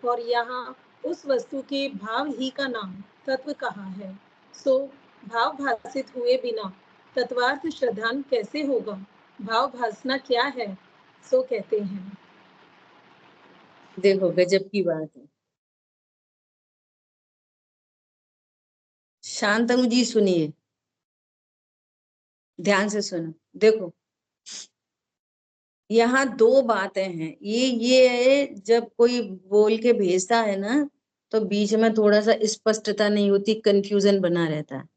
और यहाँ उस वस्तु के भाव ही का नाम तत्व कहा है। सो भाव भाषित हुए बिना तत्वार्थ श्रद्धान कैसे होगा? भाव भासना क्या है? सो कहते हैं। देखो गजब की बात है। शांतनु जी सुनिए, ध्यान से सुनो। देखो यहाँ दो बातें हैं, ये जब कोई बोल के भेजता है ना, तो बीच में थोड़ा सा स्पष्टता नहीं होती, कंफ्यूजन बना रहता है।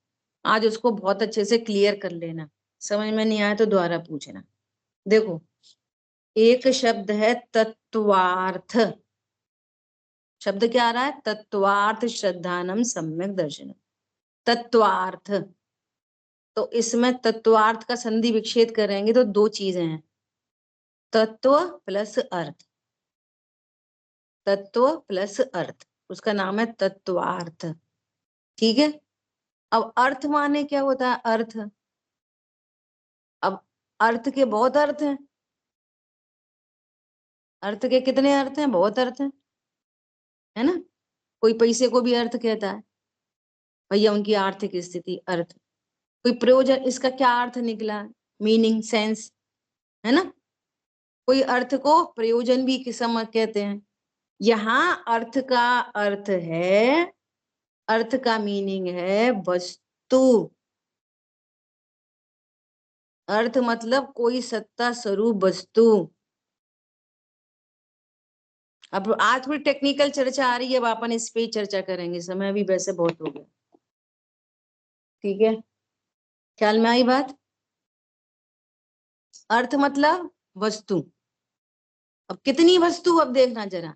आज उसको बहुत अच्छे से क्लियर कर लेना, समझ में नहीं आया तो दोबारा पूछना। देखो एक शब्द है तत्वार्थ। शब्द क्या आ रहा है? तत्वार्थ श्रद्धानम सम्यक दर्शनम। तत्वार्थ, तो इसमें तत्वार्थ का संधि विच्छेद करेंगे तो दो चीजें हैं, तत्व प्लस अर्थ। तत्व प्लस अर्थ, उसका नाम है तत्वार्थ। ठीक है। अब अर्थ माने क्या होता है? अर्थ, अब अर्थ के बहुत अर्थ हैं। अर्थ के कितने अर्थ हैं? बहुत अर्थ हैं, है ना। कोई पैसे को भी अर्थ कहता है, भैया उनकी आर्थिक स्थिति अर्थ। कोई प्रयोजन, इसका क्या अर्थ निकला, मीनिंग, सेंस, है ना। कोई अर्थ को प्रयोजन भी किस्म कहते हैं। यहाँ अर्थ का अर्थ है, अर्थ का मीनिंग है वस्तु। अर्थ मतलब कोई सत्ता स्वरूप वस्तु। अब आज थोड़ी टेक्निकल चर्चा आ रही है, अब अपन इस पे चर्चा करेंगे, समय भी वैसे बहुत हो गया। ठीक है, ख्याल में आई बात? अर्थ मतलब वस्तु। अब कितनी वस्तु, अब देखना जरा।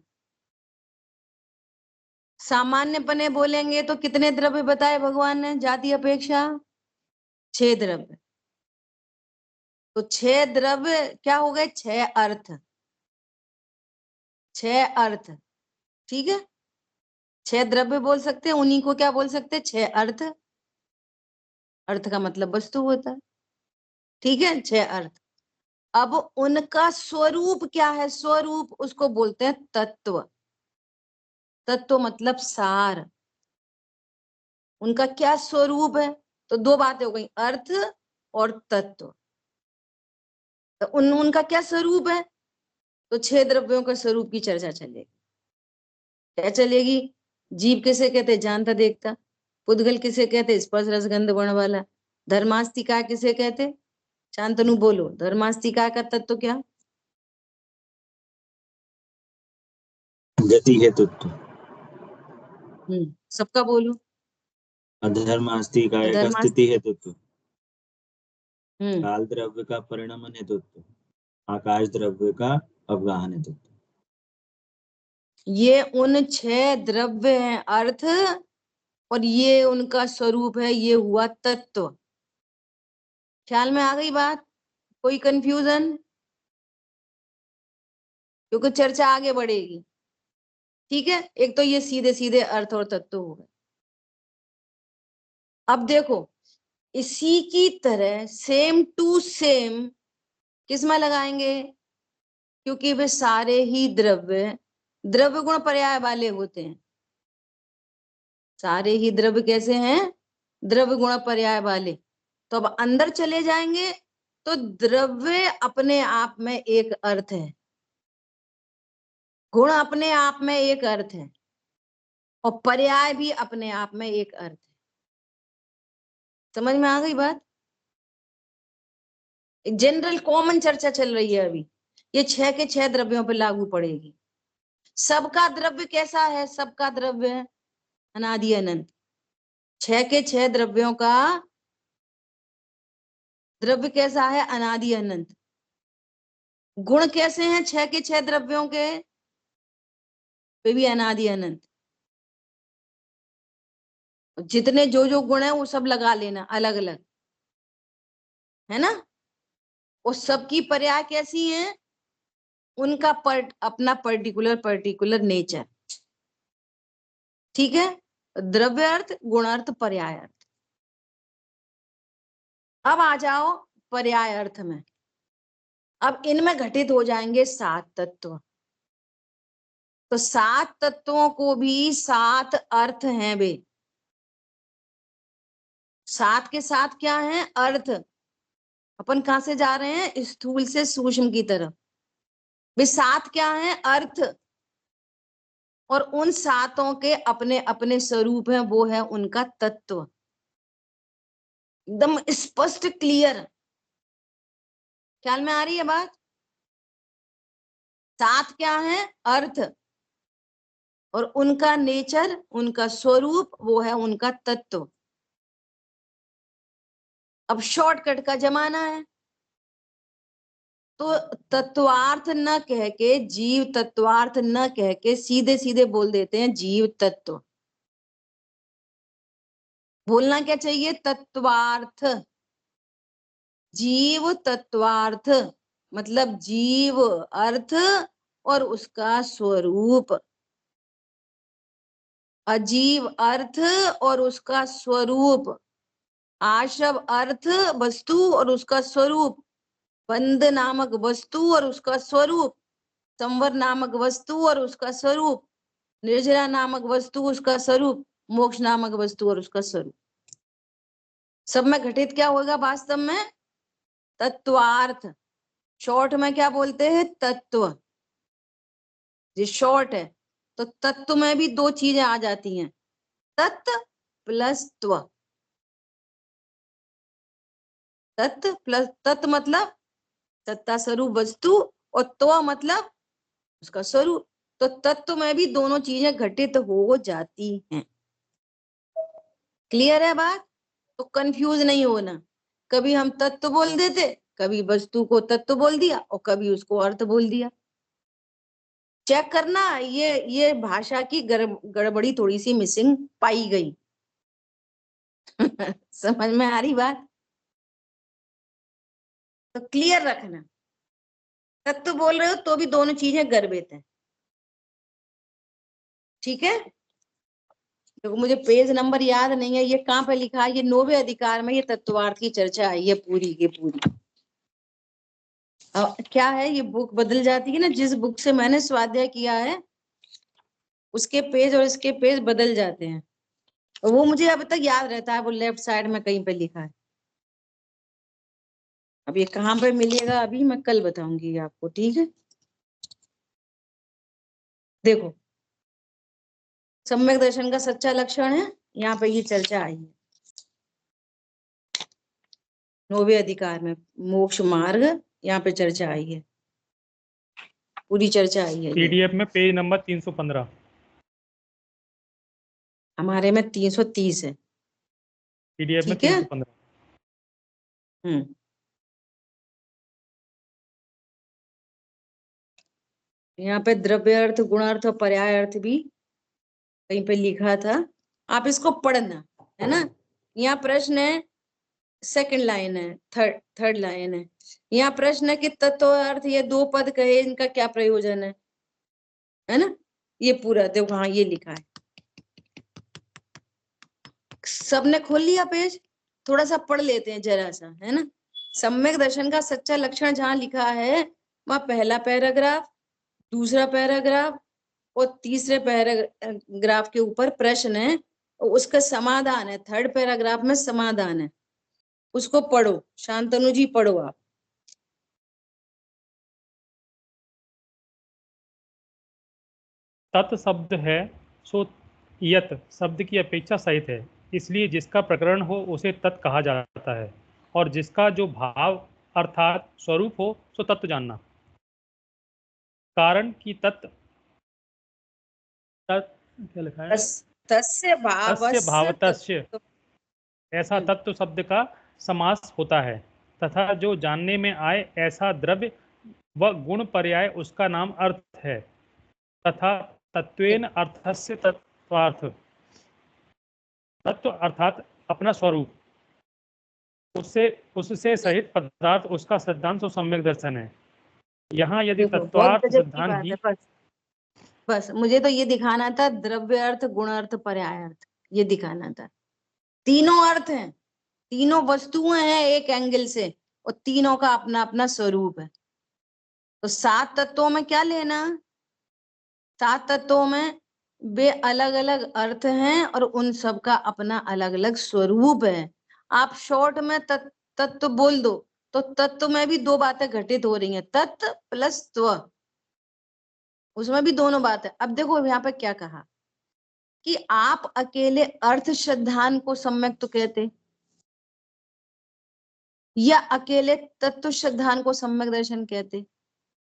सामान्य पने बोलेंगे तो कितने द्रव्य बताए भगवान ने जाति अपेक्षा? 6 द्रव्य। तो 6 द्रव्य क्या हो गए? 6 अर्थ। 6 अर्थ, ठीक है। 6 द्रव्य बोल सकते हैं, उन्हीं को क्या बोल सकते हैं? 6 अर्थ। अर्थ का मतलब वस्तु होता है, ठीक है। 6 अर्थ। अब उनका स्वरूप क्या है? स्वरूप, उसको बोलते हैं तत्व। तत्व मतलब सार। उनका क्या स्वरूप है? तो दो बातें हो गई, अर्थ और तत्व। तो उनका क्या स्वरूप है? तो 6 द्रव्यों के स्वरूप की चर्चा चलेगी। क्या चलेगी? जीव किसे कहते? जानता देखता। पुद्गल किसे कहते? स्पर्श रसगंध गुण वाला। धर्मास्तिका किसे कहते? शांतनु बोलो, धर्मास्तिका का तत्व क्या? गति हेतुत्व। सबका बोलो। अधर्मास्तिकाय का धर्मास्ति स्थिति हेतुत्व। काल द्रव्य का परिणमन हेतुत्व। आकाश द्रव्य का अवगाहन हेतुत्व। ये उन 6 द्रव्य हैं, अर्थ, और ये उनका स्वरूप है, ये हुआ तत्व। ख्याल में आ गई बात? कोई कंफ्यूजन? क्योंकि चर्चा आगे बढ़ेगी। ठीक है, एक तो ये सीधे सीधे अर्थ और तत्व हो गए। अब देखो, इसी की तरह सेम टू सेम किसमें लगाएंगे? क्योंकि वे सारे ही द्रव्य द्रव्य गुण पर्याय वाले होते हैं। सारे ही द्रव्य कैसे हैं? द्रव्य गुण पर्याय वाले। तो अब अंदर चले जाएंगे तो द्रव्य अपने आप में एक अर्थ है, गुण अपने आप में एक अर्थ है, और पर्याय भी अपने आप में एक अर्थ है। समझ में आ गई बात? जनरल कॉमन चर्चा चल रही है अभी, ये 6 के 6 द्रव्यों पर लागू पड़ेगी। सबका द्रव्य कैसा है? सबका द्रव्य है अनादि अनंत। 6 के 6 द्रव्यों का द्रव्य कैसा है? अनादि अनंत। गुण कैसे हैं 6 के 6 द्रव्यों के? वे भी अनादि अनंत। जितने जो गुण है वो सब लगा लेना अलग अलग, है ना। और सबकी पर्याय कैसी है? उनका अपना पर्टिकुलर नेचर। ठीक है, द्रव्य अर्थ, गुण अर्थ, पर्याय अर्थ। अब आ जाओ पर्याय अर्थ में। अब इनमें घटित हो जाएंगे 7 तत्व। तो 7 तत्वों को भी 7 अर्थ हैं वे। 7 के 7 क्या है? अर्थ। अपन कहां से जा रहे हैं? स्थूल से सूक्ष्म की तरफ। वे 7 क्या है? अर्थ। और उन 7 के अपने अपने स्वरूप हैं, वो है उनका तत्व। एकदम स्पष्ट, क्लियर। ख्याल में आ रही है बात? 7 क्या है? अर्थ। और उनका नेचर, उनका स्वरूप, वो है उनका तत्व। अब शॉर्टकट का जमाना है। तो तत्वार्थ न कह के, जीव तत्वार्थ न कह के सीधे सीधे बोल देते हैं जीव तत्व। बोलना क्या चाहिए? तत्वार्थ। जीव तत्वार्थ मतलब जीव अर्थ और उसका स्वरूप, अजीव अर्थ और उसका स्वरूप, आशव अर्थ वस्तु और उसका स्वरूप, बंध नामक वस्तु और उसका स्वरूप, संवर नामक वस्तु और उसका स्वरूप, निर्जरा नामक वस्तु उसका स्वरूप, मोक्ष नामक वस्तु और उसका स्वरूप। सब में घटित क्या होगा वास्तव में? तत्वार्थ। शॉर्ट में क्या बोलते हैं? तत्व। ये शॉर्ट है। तो तत्व में भी दो चीजें आ जाती हैं, तत्व प्लस त्व। तत्व प्लस तत्व मतलब सत्ता स्वरूप वस्तु, और त्व मतलब उसका स्वरूप। तो तत्व में भी दोनों चीजें घटित हो जाती हैं। क्लियर है बात? तो कंफ्यूज नहीं होना। कभी हम तत्व बोल देते, कभी वस्तु को तत्व बोल दिया और कभी उसको अर्थ बोल दिया। चेक करना, ये भाषा की गड़बड़ी थोड़ी सी मिसिंग पाई गई। समझ में आ रही बात? तो क्लियर रखना, तत्व बोल रहे हो तो भी दोनों चीजें गर्भित हैं। ठीक है? तो मुझे पेज नंबर याद नहीं है, ये कहाँ पे लिखा है? ये 9वें अधिकार में ये तत्वार्थ की चर्चा आई है पूरी की पूरी। क्या है, ये बुक बदल जाती है ना, जिस बुक से मैंने स्वाध्याय किया है उसके पेज और इसके पेज बदल जाते हैं। वो मुझे अब तक याद रहता है, वो लेफ्ट साइड में कहीं पे लिखा है। अब ये कहाँ पे मिलेगा अभी मैं कल बताऊंगी आपको। ठीक है? देखो, सम्यक दर्शन का सच्चा लक्षण है, यहाँ पे ये चर्चा आई है 9वें अधिकार में। मोक्ष मार्ग, यहाँ पे चर्चा आई है, पूरी चर्चा आई है। पीडीएफ में पेज नंबर 315, हमारे में 330 है। पीडीएफ में ठीक है? 315। यहाँ पे द्रव्य अर्थ, गुणार्थ और पर्याय अर्थ भी कहीं पे लिखा था, आप इसको पढ़ना, है ना। यहाँ प्रश्न है, सेकंड लाइन है, थर्ड लाइन है। यहाँ प्रश्न है कि तत्व अर्थ ये दो पद कहे, इनका क्या प्रयोजन है ना। ये पूरा देखो, हाँ ये लिखा है। सबने खोल लिया पेज? थोड़ा सा पढ़ लेते हैं जरा सा, है ना। सम्यक दर्शन का सच्चा लक्षण जहाँ लिखा है, वहां पहला पैराग्राफ, दूसरा पैराग्राफ और तीसरे पैराग्राफ के ऊपर प्रश्न है, उसका समाधान है। थर्ड पैराग्राफ में समाधान है, उसको पढ़ो। शांतनु जी पढ़ो आप। तत् शब्द है सो यत शब्द की अपेक्षा सहित है, इसलिए जिसका प्रकरण हो उसे तत् कहा जाता है, और जिसका जो भाव अर्थात स्वरूप हो सो तत्व जानना। कारण की तत् क्या लिखा है? तस्य तस्य भावतस्य, तत्व। ऐसा तत्व शब्द का समास होता है, तथा जो जानने में आए ऐसा द्रव्य व गुण पर्याय उसका नाम अर्थ है। तथा तत्वेन अर्थस्य तत्वार्थ, तत्व अर्थात अपना स्वरूप, उससे सहित पदार्थ उसका सिद्धांत और सम्यक दर्शन है। यहाँ यदि देखो, बहुत तत्वार्थ गजब की सिद्धांत बात ही है। बस मुझे तो ये दिखाना था, द्रव्य अर्थ, गुण अर्थ, पर्याय अर्थ, ये दिखाना था। तीनों अर्थ हैं, तीनों वस्तुएं हैं एक एंगल से, और तीनों का अपना अपना स्वरूप है। तो 7 तत्वों में क्या लेना? 7 तत्वों में वे अलग अलग अर्थ हैं और उन सब का अपना अलग अलग स्वरूप है। आप शॉर्ट में तत्व बोल दो तो तत्व में भी दो बातें घटित हो रही हैं, तत्व प्लस त्व, उसमें भी दोनों बातें। अब देखो यहाँ पे क्या कहा कि आप अकेले अर्थ श्रद्धान को सम्यक तो कहते, या अकेले तत्व श्रद्धान को सम्यक दर्शन कहते,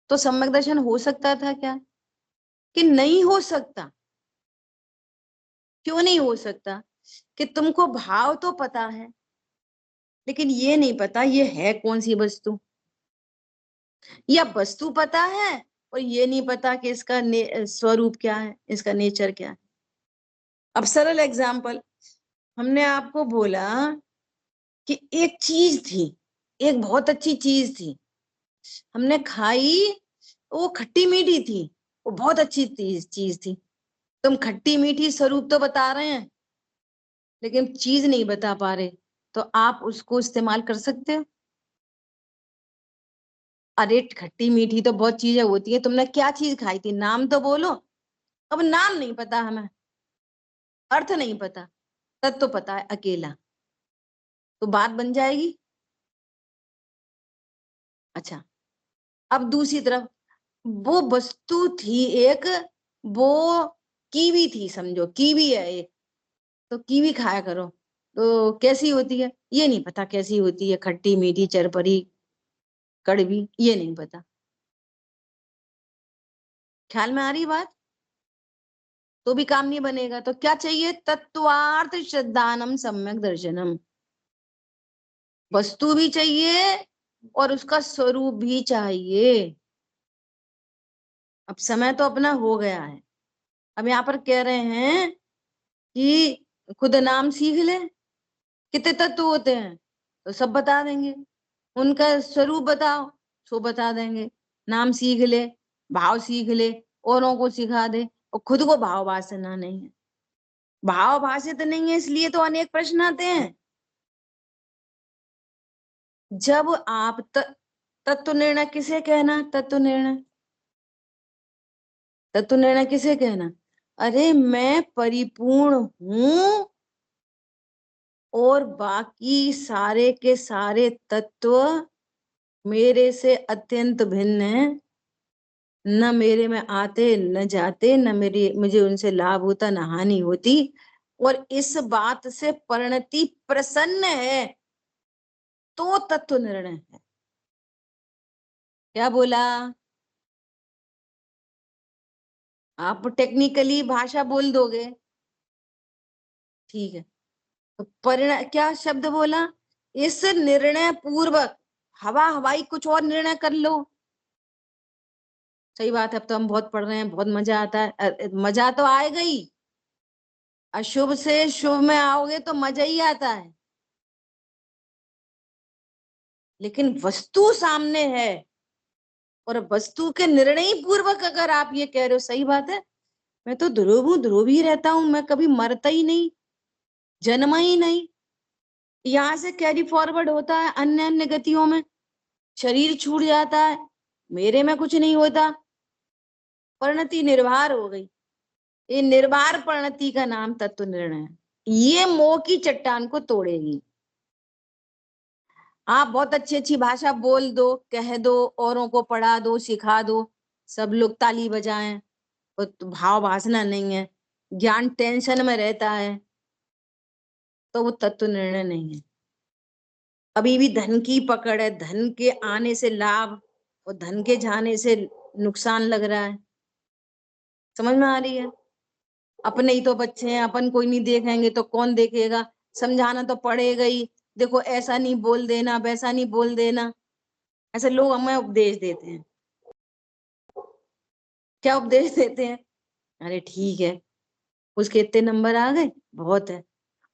तो सम्यक दर्शन हो सकता था क्या? कि नहीं हो सकता। क्यों नहीं हो सकता? कि तुमको भाव तो पता है, लेकिन ये नहीं पता ये है कौन सी वस्तु। या वस्तु पता है और ये नहीं पता कि इसका स्वरूप क्या है, इसका नेचर क्या है। अब सरल एग्जाम्पल, हमने आपको बोला कि एक चीज थी, एक बहुत अच्छी चीज थी, हमने खाई, वो खट्टी मीठी थी, वो बहुत अच्छी चीज थी। तुम खट्टी मीठी स्वरूप तो बता रहे हैं लेकिन चीज नहीं बता पा रहे, तो आप उसको इस्तेमाल कर सकते हो। अरे खट्टी मीठी तो बहुत चीजें होती है, तुमने क्या चीज खाई थी, नाम तो बोलो। अब नाम नहीं पता हमें, अर्थ नहीं पता, तत्व तो पता है अकेला, तो बात बन जाएगी। अच्छा, अब दूसरी तरफ वो वस्तु थी एक, वो कीवी थी, समझो कीवी है एक, तो कीवी खाया करो, तो कैसी होती है ये नहीं पता, कैसी होती है, खट्टी मीठी चरपरी कड़वी, ये नहीं पता। ख्याल में आ रही बात? तो भी काम नहीं बनेगा, तो क्या चाहिए, तत्वार्थ श्रद्धानम सम्यक दर्शनम। वस्तु भी चाहिए और उसका स्वरूप भी चाहिए। अब समय तो अपना हो गया है, अब यहाँ पर कह रहे हैं कि खुद नाम सीख ले, कितने तत्व होते हैं तो सब बता देंगे, उनका स्वरूप बताओ सो बता देंगे। नाम सीख ले, भाव सीख ले, औरों को सिखा दे, और खुद को भाव वासना नहीं है, भाव भाषित नहीं है, इसलिए तो अनेक प्रश्न आते हैं। जब आप तत्व निर्णय किसे कहना, तत्व निर्णय, तत्व निर्णय किसे कहना, अरे मैं परिपूर्ण हूं और बाकी सारे के सारे तत्व मेरे से अत्यंत भिन्न है, न मेरे में आते न जाते, न मुझे उनसे लाभ होता न हानि होती, और इस बात से परिणति प्रसन्न है, तो तत्व निर्णय है। क्या बोला? आप टेक्निकली भाषा बोल दोगे, ठीक है, तो क्या शब्द बोला, इस निर्णय पूर्वक, हवा हवाई कुछ और निर्णय कर लो। सही बात है, अब तो हम बहुत पढ़ रहे हैं, बहुत मजा आता है, मजा तो आएगा ही, अशुभ से शुभ में आओगे तो मजा ही आता है, लेकिन वस्तु सामने है और वस्तु के निर्णय पूर्वक अगर आप ये कह रहे हो, सही बात है, मैं तो ध्रुव हूं, ध्रुव ही रहता हूं, मैं कभी मरता ही नहीं, जन्मा ही नहीं, यहाँ से कैरी फॉरवर्ड होता है अन्य अन्य गतियों में, शरीर छूट जाता है, मेरे में कुछ नहीं होता, परिणति निर्भर हो गई। ये निर्भर परिणति का नाम तत्व निर्णय है, ये मोह की चट्टान को तोड़ेगी। आप बहुत अच्छी अच्छी भाषा बोल दो, कह दो, औरों को पढ़ा दो, सिखा दो, सब लोग ताली बजाएं, और भाव वासना नहीं है, ज्ञान टेंशन में रहता है, तो वो तत्व निर्णय नहीं है। अभी भी धन की पकड़ है, धन के आने से लाभ और धन के जाने से नुकसान लग रहा है, समझ में आ रही है? अपने ही तो बच्चे हैं, अपन कोई नहीं देखेंगे तो कौन देखेगा, समझाना तो पड़ेगा ही, देखो ऐसा नहीं बोल देना, वैसा नहीं बोल देना, ऐसे लोग हमें उपदेश देते हैं। क्या उपदेश देते हैं, अरे ठीक है उसके इतने नंबर आ गए, बहुत है,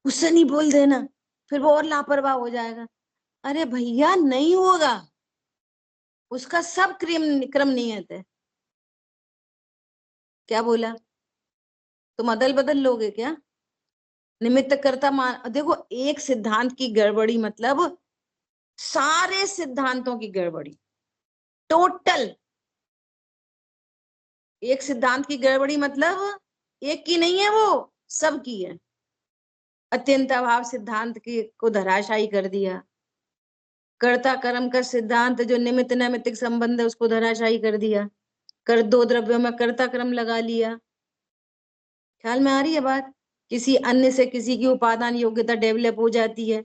उससे नहीं बोल देना, फिर वो और लापरवाह हो जाएगा। अरे भैया नहीं होगा, उसका सब क्रम नियत है। क्या बोला, तुम अदल बदल लोगे क्या? निमित्त कर्ता मान, देखो एक सिद्धांत की गड़बड़ी मतलब सारे सिद्धांतों की गड़बड़ी, टोटल एक सिद्धांत की गड़बड़ी मतलब एक की नहीं है, वो सब की है। अत्यंत अभाव सिद्धांत को धराशायी कर दिया, कर्ता कर्म का सिद्धांत जो निमित्त नैमित्तिक संबंध है उसको धराशायी कर दिया, कर दो द्रव्यों में कर्ता कर्म लगा लिया। ख्याल में आ रही है बात? किसी अन्य से किसी की उपादान योग्यता डेवलप हो जाती है,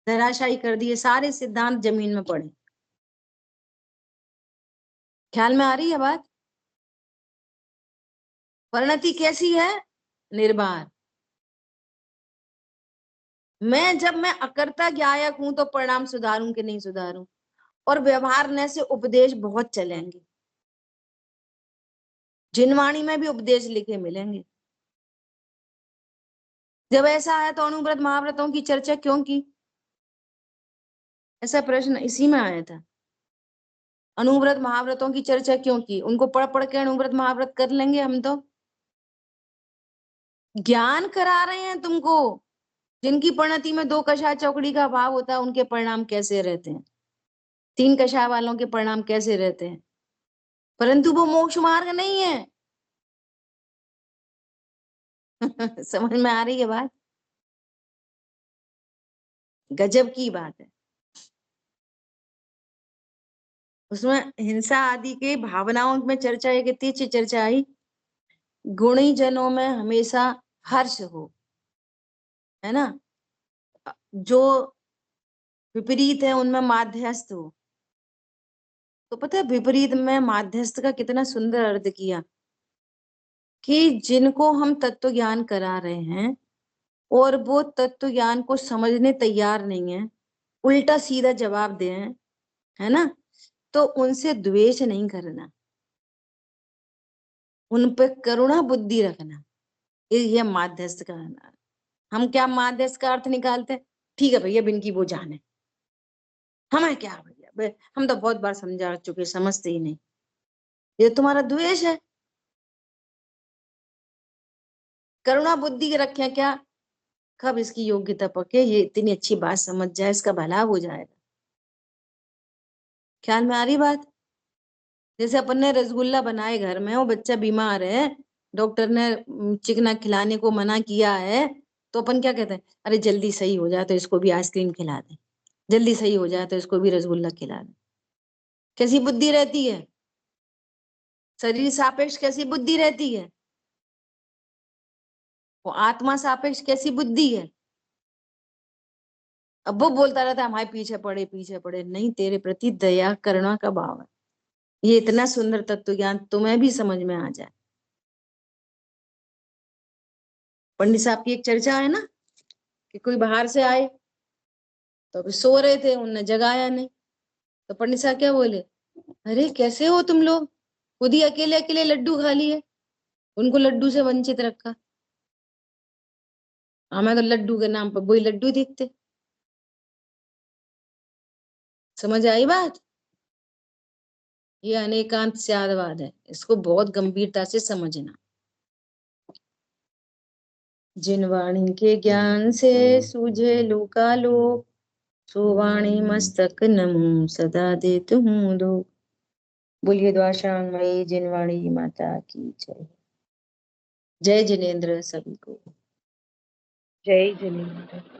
धराशायी कर दिए, सारे सिद्धांत जमीन में पड़े। ख्याल में आ रही है बात? परिणति कैसी है, निर्भर। मैं जब मैं अकर्ता ज्ञायक हूं तो परिणाम सुधारूं कि नहीं सुधारूं, और व्यवहार न से उपदेश बहुत चलेंगे। जिनवाणी में भी उपदेश लिखे मिलेंगे। जब ऐसा है तो अणुव्रत महाव्रतों की चर्चा क्यों की? ऐसा प्रश्न इसी में आया था। अणुव्रत महाव्रतों की चर्चा क्यों की? उनको पढ़ पढ़ के अणुव्रत महाव्रत कर लेंगे हम तो। ज्ञान करा रहे हैं तुमको। जिनकी परिणति में 2 कषाय चौकड़ी का भाव होता है उनके परिणाम कैसे रहते हैं, 3 कषाय वालों के परिणाम कैसे रहते हैं, परंतु वो मोक्ष मार्ग नहीं है। समझ में आ रही है बात? गजब की बात है। उसमें हिंसा आदि के भावनाओं में चर्चा, एक इतनी अच्छी चर्चा आई, गुणी जनों में हमेशा हर्ष हो, है ना, जो विपरीत है उनमें माध्यस्थ हो। तो पता है विपरीत में माध्यस्थ का कितना सुंदर अर्थ किया कि जिनको हम तत्व ज्ञान करा रहे हैं और वो तत्व ज्ञान को समझने तैयार नहीं है, उल्टा सीधा जवाब दे हैं, है ना, तो उनसे द्वेष नहीं करना, उन पे करुणा बुद्धि रखना, ये माध्यस्थ का है। हम क्या माध्यस्थ का अर्थ निकालते? ठीक है भैया, बिनकी वो जाने, हमें क्या भैया, हम तो बहुत बार समझा चुके, समझते ही नहीं, ये तुम्हारा द्वेष है। करुणा बुद्धि के रखे क्या, कब इसकी योग्यता पके, ये इतनी अच्छी बात समझ जाए, इसका भला हो जाएगा। ख्याल में आ रही बात? जैसे अपन ने रसगुल्ला बनाए घर में, वो बच्चा बीमार है, डॉक्टर ने चिकना खिलाने को मना किया है, तो अपन क्या कहते हैं, अरे जल्दी सही हो जाए तो इसको भी आइसक्रीम खिला दे, जल्दी सही हो जाए तो इसको भी रसगुल्ला खिला दे। कैसी बुद्धि रहती है? शरीर सापेक्ष कैसी बुद्धि रहती है? वो आत्मा सापेक्ष कैसी बुद्धि है? अब वो बोलता रहता है हमारे पीछे पड़े पीछे पड़े, नहीं, तेरे प्रति दया करुणा का भाव है। ये इतना सुंदर तत्व ज्ञान तुम्हें भी समझ में आ जाए। पंडित साहब की एक चर्चा है ना कि कोई बाहर से आए तो अभी सो रहे थे, उनने जगाया नहीं, तो पंडित साहब क्या बोले, अरे कैसे हो तुम लोग, खुद ही अकेले अकेले लड्डू खा लिए। उनको लड्डू से वंचित रखा। हमें तो लड्डू के नाम पर वही लड्डू दिखते। समझ आई बात? ये अनेकांत स्यादवाद है, इसको बहुत गंभीरता से समझना। जिन वाणी के ज्ञान से सूझे लोका लोक, सो वाणी मस्तक नमो सदा देत हूँ दो। बोलिए द्वाशांगमयी जिनवाणी माता की जय। जय जिनेन्द्र सभी को। जय जिनेन्द्र।